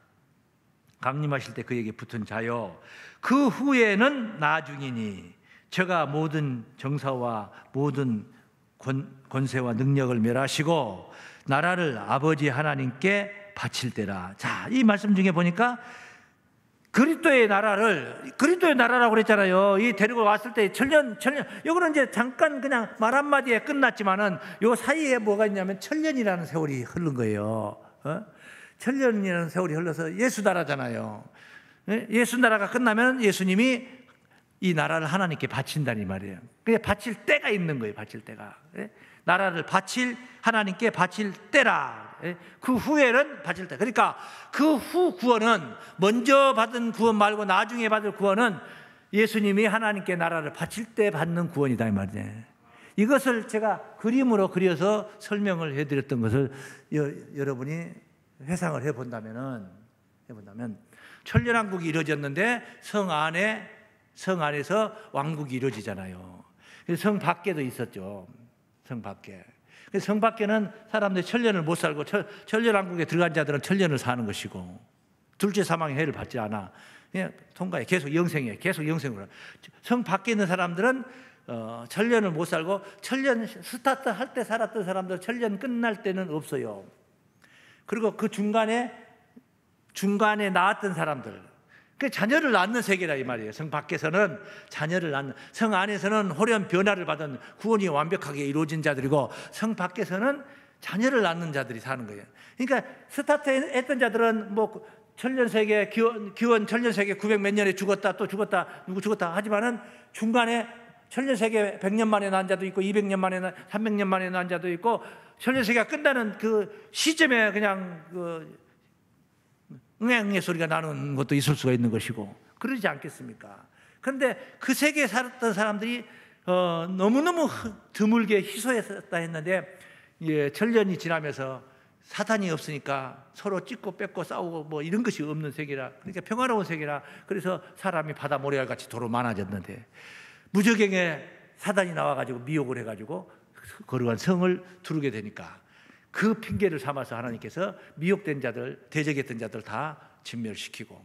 강림하실 때 그에게 붙은 자요, 그 후에는 나중이니 저가 모든 정사와 모든 권세와 능력을 멸하시고 나라를 아버지 하나님께 바칠 때라. 자, 이 말씀 중에 보니까 그리스도의 나라라고 그랬잖아요. 이 데리고 왔을 때 천년. 이거는 이제 잠깐 그냥 말 한마디에 끝났지만은 요 사이에 뭐가 있냐면 천년이라는 세월이 흐른 거예요. 천년이라는 세월이 흘러서 예수 나라잖아요. 예수 나라가 끝나면 예수님이 이 나라를 하나님께 바친다는 말이에요. 그게 바칠 때가 있는 거예요. 바칠 때가. 나라를 하나님께 바칠 때라. 그 후에는 바칠 때. 그러니까 그 후 구원은, 먼저 받은 구원 말고 나중에 받을 구원은 예수님이 하나님께 나라를 바칠 때 받는 구원이다 이 말이에요. 이것을 제가 그림으로 그려서 설명을 해드렸던 것을 여러분이 회상을 해본다면 천년왕국이 이루어졌는데 성 안에서 왕국이 이루어지잖아요. 성 밖에도 있었죠. 성 밖에. 성 밖에는 사람들이 천년을 못 살고 천년왕국에 들어간 자들은 천년을 사는 것이고, 둘째 사망의 해를 받지 않아. 그냥 통과해. 계속 영생해. 계속 영생으로. 성 밖에 있는 사람들은 천년을 못 살고, 천년 스타트 할 때 살았던 사람들 천년 끝날 때는 없어요. 그리고 그 중간에 나왔던 사람들, 그 자녀를 낳는 세계라 이 말이에요. 성 밖에서는 자녀를 낳는, 성 안에서는 호련 변화를 받은 구원이 완벽하게 이루어진 자들이고, 성 밖에서는 자녀를 낳는 자들이 사는 거예요. 그러니까 스타트했던 자들은 뭐 천년세계 기원 천년세계 900몇 년에 죽었다 누구 죽었다 하지만은 중간에 천년세계 100년 만에 난 자도 있고 200년 만에 300년 만에 난 자도 있고, 천년세계가 끝나는 그 시점에 그냥 응애응애 소리가 나는 것도 있을 수가 있는 것이고, 그러지 않겠습니까? 그런데 그 세계에 살았던 사람들이 너무너무 드물게 희소했다 했는데, 천년이 지나면서 사탄이 없으니까 서로 찢고 뺏고 싸우고 뭐 이런 것이 없는 세계라, 그러니까 평화로운 세계라, 그래서 사람이 바다 모래알같이 도로 많아졌는데, 무저갱에 사단이 나와가지고 미혹을 해가지고 거룩한 성을 두르게 되니까 그 핑계를 삼아서 하나님께서 미혹된 자들, 대적했던 자들 다 진멸시키고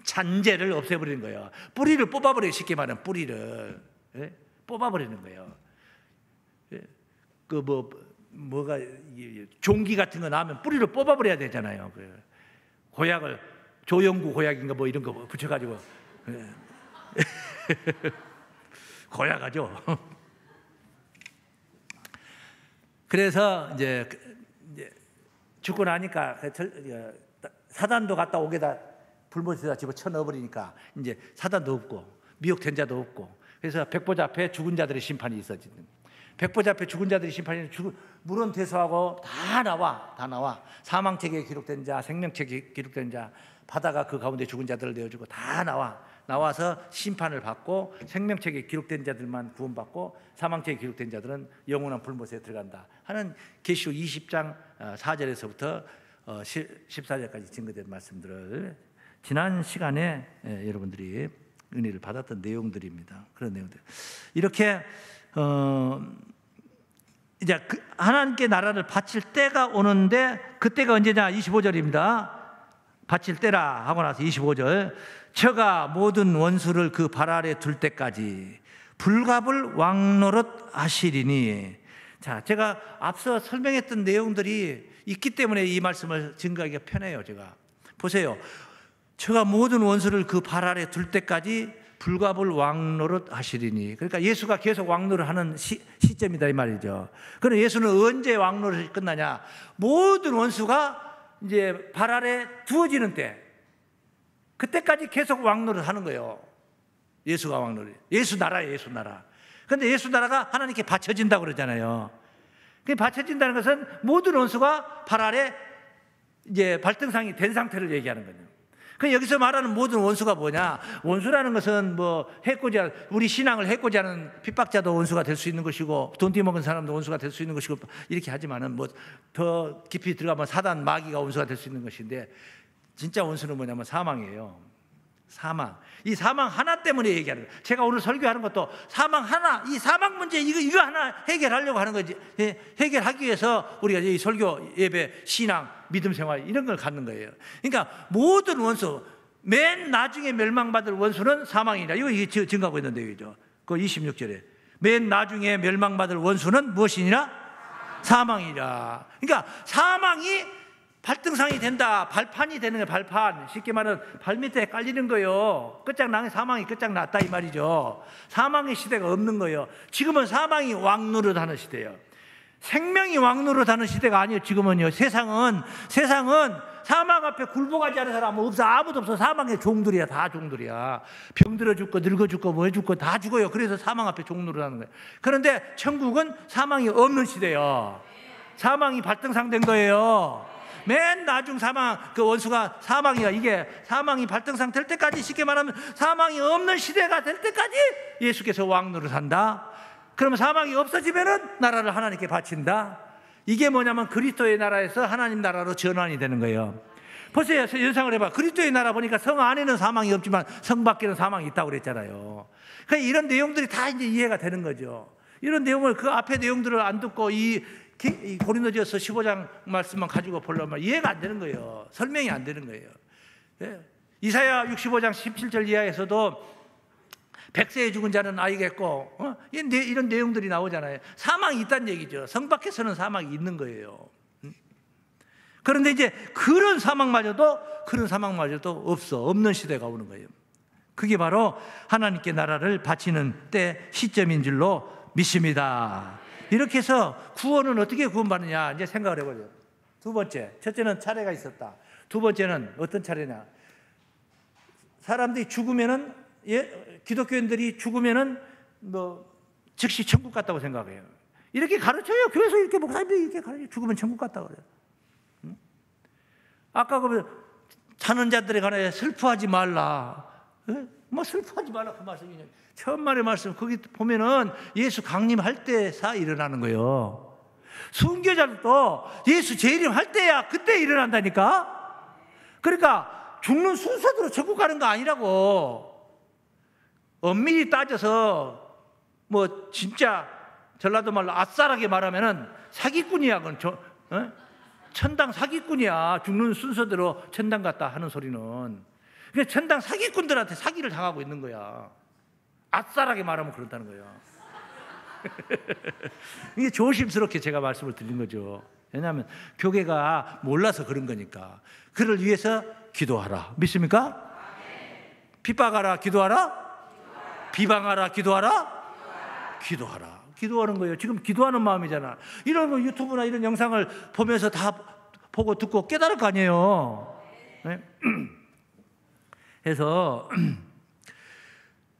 잔재를 없애버리는 거예요. 뿌리를 뽑아버려요. 쉽게 말하면 뿌리를 뽑아버리는 거예요. 뭐가 종기 같은 거 나면 뿌리를 뽑아버려야 되잖아요. 고약을 조영구 고약인가 뭐 이런 거 붙여가지고 고약하죠. 그래서 이제 죽고 나니까 사단도 갔다 오게다 불못에다 집어 쳐넣어버리니까 이제 사단도 없고 미혹된 자도 없고, 그래서 백보자 앞에 죽은 자들의 심판이 있어지는. 백보자 앞에 죽은 자들이 심판이 물은 퇴소하고 다 나와. 사망책에 기록된 자, 생명책에 기록된 자, 바다가 그 가운데 죽은 자들을 내어주고 다 나와서 심판을 받고, 생명책에 기록된 자들만 구원받고 사망책에 기록된 자들은 영원한 불못에 들어간다 하는 계시록 20장 4절에서부터 14절까지 증거된 말씀들을 지난 시간에 여러분들이 은혜를 받았던 내용들입니다. 그런 내용들. 이렇게 이제 하나님께 나라를 바칠 때가 오는데, 그때가 언제냐? 25절입니다. 바칠 때라 하고 나서 25절, 저가 모든 원수를 그 발 아래 둘 때까지 불갑을 왕노릇 하시리니. 자, 제가 앞서 설명했던 내용들이 있기 때문에 이 말씀을 증거하기가 편해요. 제가 보세요. 저가 모든 원수를 그 발 아래 둘 때까지 불갑을 왕노릇 하시리니. 그러니까 예수가 계속 왕노릇 하는 시점이다 이 말이죠. 그럼 예수는 언제 왕노릇이 끝나냐? 모든 원수가 이제 발 아래 두어지는 때, 그때까지 계속 왕노릇 하는 거예요. 예수가 왕노릇. 예수 나라예요, 예수 나라. 그런데 예수 나라가 하나님께 바쳐진다고 그러잖아요. 그 바쳐진다는 것은 모든 원수가 발 아래 이제 발등상이 된 상태를 얘기하는 거예요. 그 여기서 말하는 모든 원수가 뭐냐? 원수라는 것은 뭐 해코지, 우리 신앙을 해코지 하는 핍박자도 원수가 될 수 있는 것이고, 돈 띠먹은 사람도 원수가 될 수 있는 것이고, 이렇게 하지만은 뭐 더 깊이 들어가면 사단 마귀가 원수가 될 수 있는 것인데, 진짜 원수는 뭐냐면 사망이에요. 사망. 이 사망 하나 때문에 얘기하는 거예요. 제가 오늘 설교하는 것도 사망 하나, 이 사망 문제 이거 하나 해결하려고 하는 거지. 해결하기 위해서 우리가 이 설교, 예배, 신앙, 믿음 생활 이런 걸 갖는 거예요. 그러니까 모든 원수, 맨 나중에 멸망받을 원수는 사망이다. 이거 증거하고 있는 내용이죠. 그 26절에 맨 나중에 멸망받을 원수는 무엇이니라? 사망이라. 그러니까 사망이 발등상이 된다. 발판이 되는 거예요. 발판. 쉽게 말하면 발 밑에 깔리는 거예요. 끝장나게 사망이 끝장났다 이 말이죠. 사망의 시대가 없는 거예요. 지금은 사망이 왕노릇하는 시대예요. 생명이 왕노릇하는 시대가 아니에요. 지금은요. 세상은 사망 앞에 굴복하지 않은 사람은 없어. 아무도 없어. 사망의 종들이야. 다 종들이야. 병들어 죽고 늙어 죽고 뭐 해 죽고 다 죽어요. 그래서 사망 앞에 종노릇하는 거예요. 그런데 천국은 사망이 없는 시대예요. 사망이 발등상된 거예요. 맨 나중 사망, 그 원수가 사망이야. 이게 사망이 발등상 될 때까지, 쉽게 말하면 사망이 없는 시대가 될 때까지 예수께서 왕노릇 한다. 그러면 사망이 없어지면은 나라를 하나님께 바친다. 이게 뭐냐면 그리스도의 나라에서 하나님 나라로 전환이 되는 거예요. 보세요. 연상을 해봐. 그리스도의 나라 보니까 성 안에는 사망이 없지만 성 밖에는 사망이 있다고 그랬잖아요. 그러니까 이런 내용들이 다 이제 이해가 되는 거죠. 이런 내용을, 그 앞에 내용들을 안 듣고 이 고린도전서 15장 말씀만 가지고 보려면 이해가 안 되는 거예요. 설명이 안 되는 거예요. 이사야 65장 17절 이하에서도 100세에 죽은 자는 아이겠고, 이런 내용들이 나오잖아요. 사망이 있다는 얘기죠. 성 밖에서는 사망이 있는 거예요. 그런데 이제 그런 사망마저도 없는 시대가 오는 거예요. 그게 바로 하나님께 나라를 바치는 때 시점인 줄로 믿습니다. 이렇게 해서 구원은 어떻게 구원받느냐 이제 생각을 해보죠. 두 번째, 첫째는 차례가 있었다. 두 번째는 어떤 차례냐? 사람들이 죽으면은, 기독교인들이 죽으면은 뭐 즉시 천국 갔다고 생각해요. 이렇게 가르쳐요. 교회에서 이렇게 목사님들이 이렇게 가르쳐요. 죽으면 천국 갔다고 그래요. 아까 그 자는 자들에 관해 슬퍼하지 말라. 뭐 슬퍼하지 말라 그 말씀이냐? 천만의 말씀 거기 보면은 예수 강림할 때사 일어나는 거예요. 순교자도 예수 재림할 때야 그때 일어난다니까. 그러니까 죽는 순서대로 천국 가는 거 아니라고. 엄밀히 따져서 뭐 진짜 전라도 말로 아싸라게 말하면은 사기꾼이야. 그건 천당 사기꾼이야. 죽는 순서대로 천당 갔다 하는 소리는. 그러니까 천당 사기꾼들한테 사기를 당하고 있는 거야. 아싸라게 말하면 그렇다는 거예요. 이게 조심스럽게 제가 말씀을 드린 거죠. 왜냐하면 교계가 몰라서 그런 거니까. 그를 위해서 기도하라. 믿습니까? 핍박하라 기도하라? 비방하라 기도하라? 기도하라. 기도하는 거예요. 지금 기도하는 마음이잖아. 이런 거 유튜브나 이런 영상을 보면서 다 보고 듣고 깨달을 거 아니에요. 네? 그래서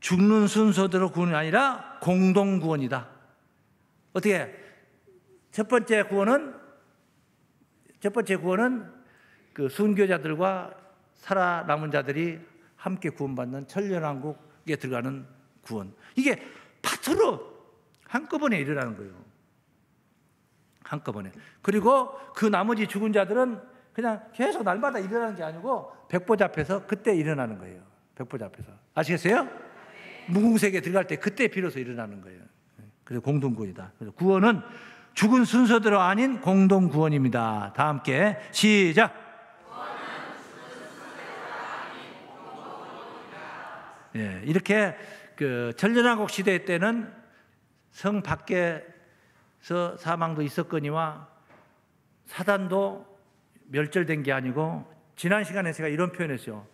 죽는 순서대로 구원이 아니라 공동 구원이다. 어떻게? 첫 번째 구원은 그 순교자들과 살아남은 자들이 함께 구원받는 천년왕국에 들어가는 구원. 이게 파트로 한꺼번에 일어나는 거예요. 한꺼번에. 그리고 그 나머지 죽은 자들은 그냥 계속 날마다 일어나는 게 아니고 백보자 앞에서 그때 일어나는 거예요. 백보자 앞에서. 아시겠어요? 무궁세계에 들어갈 때 그때 비로소 일어나는 거예요. 그래서 공동구원이다. 그래서 구원은 죽은 순서대로 아닌 공동구원입니다. 다 함께 시작. 예, 이렇게 그 천년왕국 시대 때는 성 밖에서 사망도 있었거니와 사단도 멸절된 게 아니고, 지난 시간에 제가 이런 표현했어요.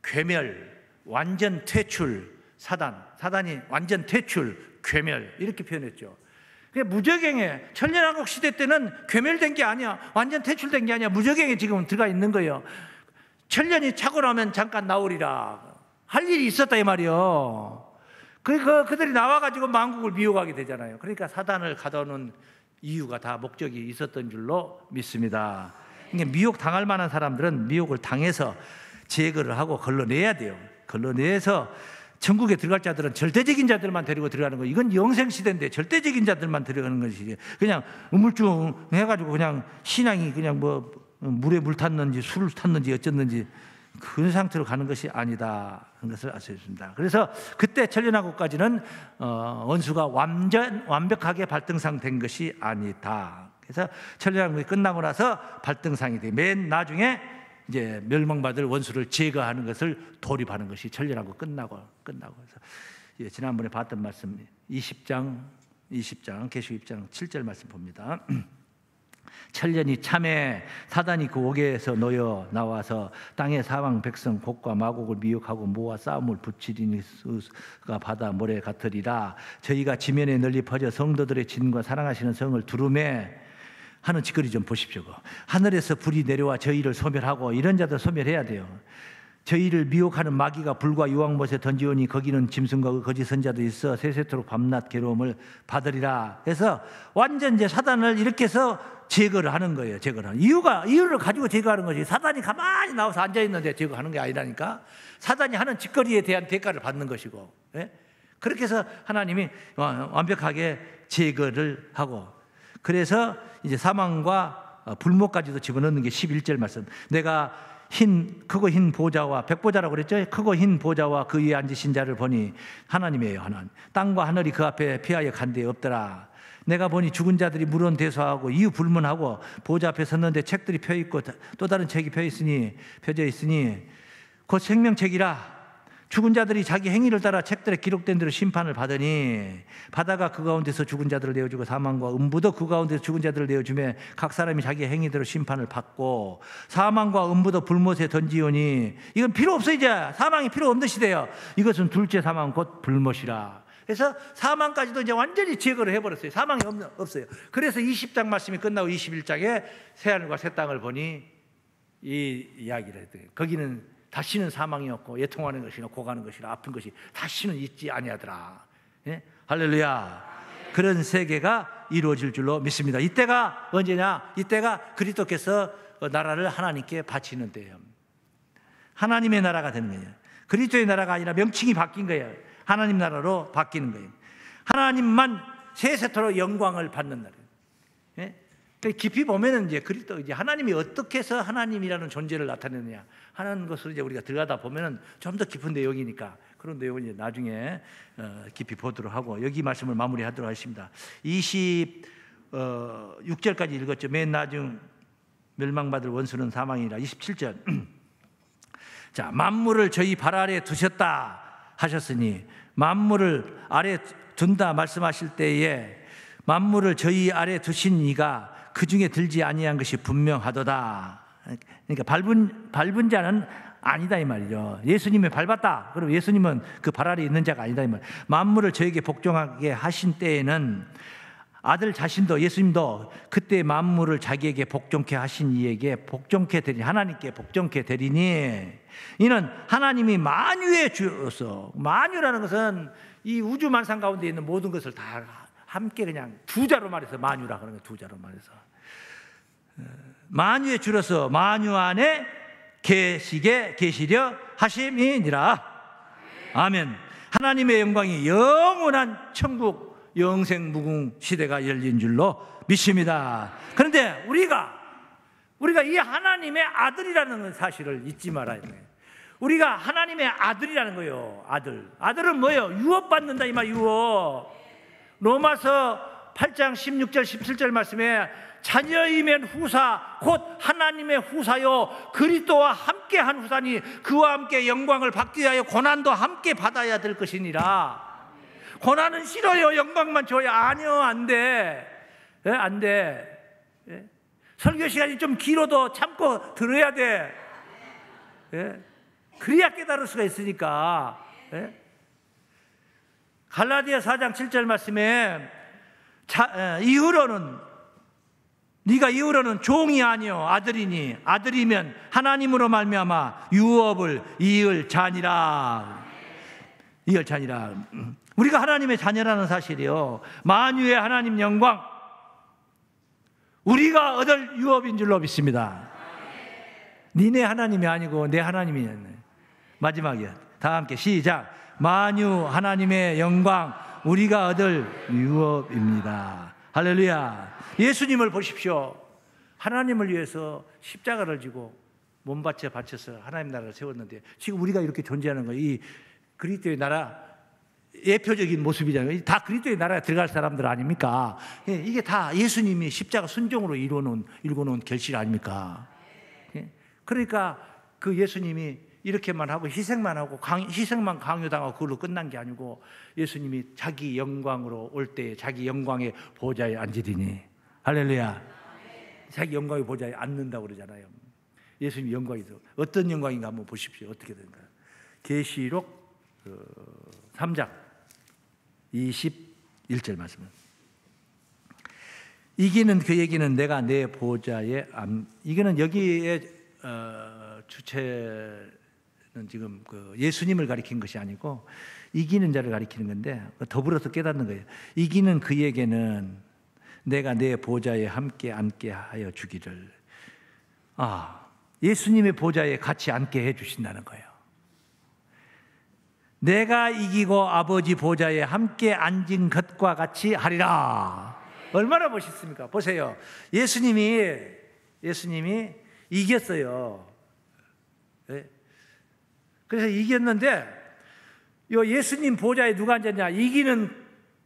괴멸, 완전 퇴출, 사단이 완전 퇴출, 괴멸, 이렇게 표현했죠. 무저갱에, 천년왕국 시대 때는 괴멸된 게 아니야, 완전 퇴출된 게 아니야, 무저갱에 지금 들어가 있는 거예요. 천년이 차고 나면 잠깐 나오리라, 할 일이 있었다 이 말이요. 그들이 나와가지고 만국을 미혹하게 되잖아요. 그러니까 사단을 가둬놓은 이유가 다 목적이 있었던 줄로 믿습니다. 그러니까 미혹 당할 만한 사람들은 미혹을 당해서 제거를 하고 걸러내야 돼요. 걸러내서 천국에 들어갈 자들은 절대적인 자들만 데리고 들어가는 거예요. 이건 영생시대인데 절대적인 자들만 들어가는 것이지, 그냥 우물쭈 해가지고 그냥 신앙이 그냥 뭐 물에 물 탔는지 술을 탔는지 어쨌는지 그런 상태로 가는 것이 아니다 하는 것을 알 수 있습니다. 그래서 그때 천년왕국까지는 원수가 완벽하게 발등상된 것이 아니다. 그래서 천년왕국이 끝나고 나서 발등상이 돼 맨 나중에 이제 멸망받을 원수를 제거하는 것을 도립하는 것이 천년왕국 끝나고 그래서 지난번에 봤던 말씀 20장 계시록 20장 7절 말씀 봅니다. 천년이 참에 사단이 그 옥에서 놓여 나와서 땅의 사방 백성 곡과 마곡을 미혹하고 모아 싸움을 붙이리니 수가 바다 모래 같으리라. 저희가 지면에 널리 퍼져 성도들의 진과 사랑하시는 성을 두루매 하는 짓거리 좀 보십시오. 하늘에서 불이 내려와 저희를 소멸하고, 이런 자들 소멸해야 돼요. 저희를 미혹하는 마귀가 불과 유황못에 던지오니 거기는 짐승과 거짓 선자도 있어 세세토록 밤낮 괴로움을 받으리라. 그래서 완전 이제 사단을 이렇게 해서 제거를 하는 거예요. 이유를 가지고 제거하는 것이, 사단이 가만히 나와서 앉아있는데 제거하는 게 아니라니까. 사단이 하는 짓거리에 대한 대가를 받는 것이고, 예? 그렇게 해서 하나님이 완벽하게 제거를 하고, 그래서 이제 사망과 불모까지도 집어넣는 게 11절 말씀. 내가 크고 흰 보좌와, 백보좌라고 그랬죠? 크고 흰 보좌와 그 위에 앉으신 자를 보니 하나님이에요. 하나님. 땅과 하늘이 그 앞에 피하여 간 데 없더라. 내가 보니 죽은 자들이 물론 대소하고 이유 불문하고 보좌 앞에 섰는데 책들이 펴있고 또 다른 책이 펴져 있으니 곧 생명책이라. 죽은 자들이 자기 행위를 따라 책들에 기록된 대로 심판을 받으니 바다가 그 가운데서 죽은 자들을 내어주고 사망과 음부도 그 가운데서 죽은 자들을 내어주며 각 사람이 자기 행위대로 심판을 받고 사망과 음부도 불못에 던지오니, 이건 필요 없어. 이제 사망이 필요 없는 시대예요. 이것은 둘째 사망 곧 불못이라. 그래서 사망까지도 이제 완전히 제거를 해버렸어요. 사망이 없어요. 그래서 20장 말씀이 끝나고 21장에 새하늘과 새 땅을 보니 이 이야기를 했대요. 거기는 다시는 사망이 없고 애통하는 것이나 고가는 것이나 아픈 것이 다시는 있지 아니하더라. 예? 할렐루야. 그런 세계가 이루어질 줄로 믿습니다. 이때가 언제냐? 이때가 그리스도께서 나라를 하나님께 바치는 때예요. 하나님의 나라가 되는 거예요. 그리스도의 나라가 아니라 명칭이 바뀐 거예요. 하나님 나라로 바뀌는 거예요. 하나님만 세세토록 영광을 받는 나라예요. 예? 깊이 보면은 이제 그리스도, 이제 하나님이 어떻게 해서 하나님이라는 존재를 나타내느냐 하는 것을 이제 우리가 들어가다 보면은 좀 더 깊은 내용이니까 그런 내용을 이제 나중에 깊이 보도록 하고, 여기 말씀을 마무리하도록 하겠습니다. 26절까지 읽었죠. 맨 나중 멸망받을 원수는 사망이라. 27절. 자, 만물을 저희 발 아래 두셨다 하셨으니, 만물을 아래 둔다 말씀하실 때에 만물을 저희 아래 두신 이가 그 중에 들지 아니한 것이 분명하도다. 그러니까 밟은 자는 아니다 이 말이죠. 예수님이 밟았다. 그럼 예수님은 그 발 아래 있는 자가 아니다 이 말. 만물을 저에게 복종하게 하신 때에는 아들 자신도, 예수님도 그때 만물을 자기에게 복종케 하신 이에게 복종케 되리니, 하나님께 복종케 되리니, 이는 하나님이 만유의 주로서, 만유라는 것은 이 우주 만상 가운데 있는 모든 것을 다 함께 그냥 두 자로 말해서 만유라 그러는 거예요. 두 자로 말해서. 만유에 줄여서 만유 안에 계시려 하심이니라. 아멘. 하나님의 영광이 영원한 천국 영생 무궁 시대가 열린 줄로 믿습니다. 그런데 우리가 이 하나님의 아들이라는 사실을 잊지 말아야 돼요. 우리가 하나님의 아들이라는 거예요. 아들은 뭐예요? 유업받는다 이 말. 유업. 로마서 8장 16절 17절 말씀에 자녀이면 후사 곧 하나님의 후사요 그리스도와 함께한 후사니 그와 함께 영광을 받기 위하여 고난도 함께 받아야 될 것이니라. 고난은 싫어요. 영광만 줘요. 아니요, 안 돼. 예? 안 돼. 예? 설교 시간이 좀 길어도 참고 들어야 돼. 예? 그래야 깨달을 수가 있으니까. 예? 갈라디아 4장 7절 말씀에 네가 이후로는 종이 아니요 아들이니 아들이면 하나님으로 말미암아 유업을 이을 자니라. 우리가 하나님의 자녀라는 사실이요, 만유의 하나님 영광 우리가 얻을 유업인 줄로 믿습니다. 니네 하나님이 아니고 내 하나님이었네. 마지막이야. 다 함께 시작. 만유 하나님의 영광 우리가 얻을 유업입니다. 할렐루야. 예수님을 보십시오. 하나님을 위해서 십자가를 지고 바쳐서 하나님 나라를 세웠는데 지금 우리가 이렇게 존재하는 거예요. 이 그리스도의 나라 예표적인 모습이잖아요. 다 그리스도의 나라에 들어갈 사람들 아닙니까? 이게 다 예수님이 십자가 순종으로 이루어놓은 결실 아닙니까? 그러니까 그 예수님이 이렇게만 하고 희생만 강요당하고 그걸로 끝난 게 아니고 예수님이 자기 영광으로 올 때 자기 영광의 보좌에 앉으리니. 할렐루야. 자기 영광의 보좌에 앉는다고 그러잖아요. 예수님 영광이죠. 어떤 영광인가 한번 보십시오. 어떻게 되는가. 계시록 3장 21절 말씀. 이기는 그 얘기는 내가 내 보좌에 이거는 여기에 주체는 지금 그 예수님을 가리킨 것이 아니고 이기는 자를 가리키는 건데 더불어서 깨닫는 거예요. 이기는 그에게는 내가 내 보좌에 함께 앉게 하여 주기를. 예수님의 보좌에 같이 앉게 해 주신다는 거예요. 내가 이기고 아버지 보좌에 함께 앉은 것과 같이 하리라. 얼마나 멋있습니까? 보세요. 예수님이 이겼어요. 네? 그래서 이겼는데 요 예수님 보좌에 누가 앉았냐? 이기는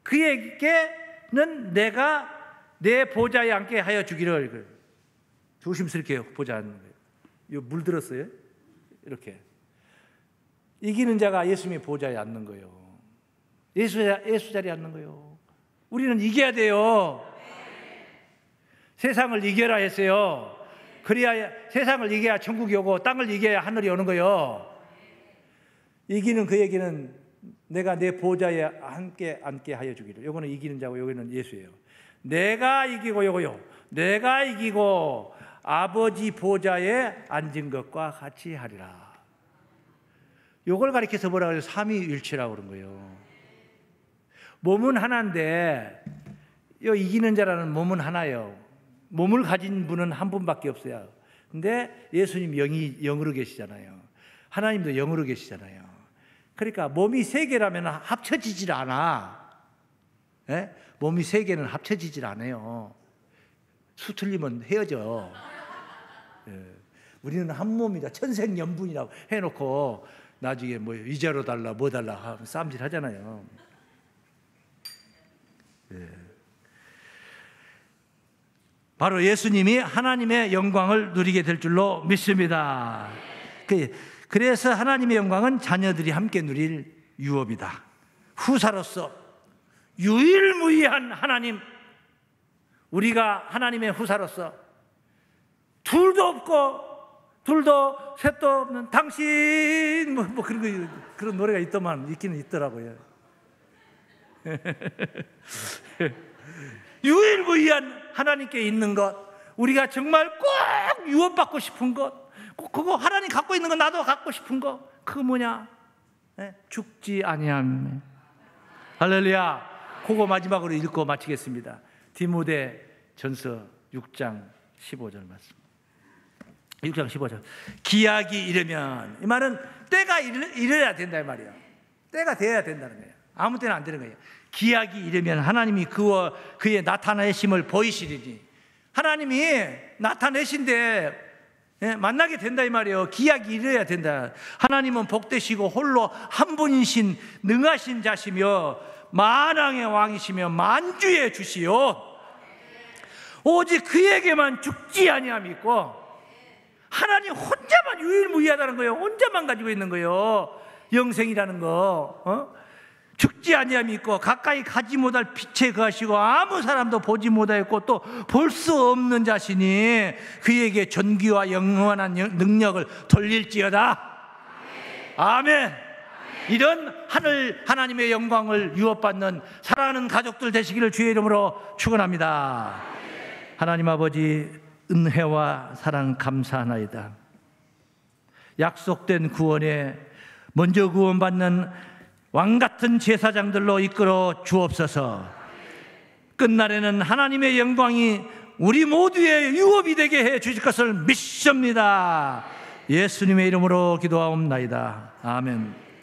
그에게는 내가 내 보좌에 앉게 하여 주기를. 조심스럽게 보좌 앉는 거예요. 요 물들었어요. 이렇게. 이기는 자가 예수님의 보좌에 앉는 거예요. 예수 자리에 앉는 거예요. 우리는 이겨야 돼요. 세상을 이겨라 했어요. 그래야 세상을 이겨야 천국이 오고 땅을 이겨야 하늘이 오는 거예요. 이기는 그에게는 내가 내 보좌에 함께 앉게 하여 주기를. 요거는 이기는 자고 요거는 예수예요. 내가 이기고 요거요. 내가 이기고 아버지 보좌에 앉은 것과 같이 하리라. 요걸 가리켜서 뭐라 그래요? 삼위일체라고 그런 거예요. 몸은 하나인데 요 이기는 자라는 몸은 하나예요. 몸을 가진 분은 한 분밖에 없어요. 근데 예수님 영으로 계시잖아요. 하나님도 영으로 계시잖아요. 그러니까 몸이 세 개라면 합쳐지질 않아. 예? 몸이 세 개는 합쳐지질 않아요. 수 틀리면 헤어져. 예. 우리는 한 몸이다. 천생연분이라고 해놓고 나중에 뭐 위자료 달라 뭐 달라 하면 싸움질 하잖아요. 예. 바로 예수님이 하나님의 영광을 누리게 될 줄로 믿습니다. 그래서 하나님의 영광은 자녀들이 함께 누릴 유업이다. 후사로서 유일무이한 하나님, 우리가 하나님의 후사로서 둘도 없고 둘도 셋도 없는 당신 뭐 그런 노래가 있기는 있더라고요. 유일무이한 하나님께 있는 것, 우리가 정말 꼭 유업받고 싶은 것, 꼭 그거 하나님 갖고 있는 거 나도 갖고 싶은 거, 그거 뭐냐? 죽지 아니함. 할렐루야. 그거 마지막으로 읽고 마치겠습니다. 디모데 전서 6장 15절 말씀. 6장 15절. 기약이 이르면, 이 말은 때가 이르야 된다 이 말이에요. 때가 되어야 된다는 거예요. 아무 때나 안 되는 거예요. 기약이 이르면 하나님이 그의 나타내심을 보이시리니, 하나님이 나타내신데 만나게 된다 이 말이에요. 기약이 이르야 된다. 하나님은 복되시고 홀로 한 분이신 능하신 자시며 만왕의 왕이시며 만주의 주시요 오직 그에게만 죽지 아니함이 있고, 하나님 혼자만 유일무이하다는 거예요. 혼자만 가지고 있는 거예요. 영생이라는 거. 죽지 아니함이 있고 가까이 가지 못할 빛에 거하시고 아무 사람도 보지 못하였고 또 볼 수 없는 자시니 그에게 존귀와 영원한 능력을 돌릴지어다. 아멘. 이런 하나님의 영광을 유업받는 사랑하는 가족들 되시기를 주의 이름으로 축원합니다. 하나님 아버지, 은혜와 사랑 감사하나이다. 약속된 구원에 먼저 구원받는 왕같은 제사장들로 이끌어 주옵소서. 끝날에는 하나님의 영광이 우리 모두의 유업이 되게 해 주실 것을 믿습니다. 예수님의 이름으로 기도하옵나이다. 아멘.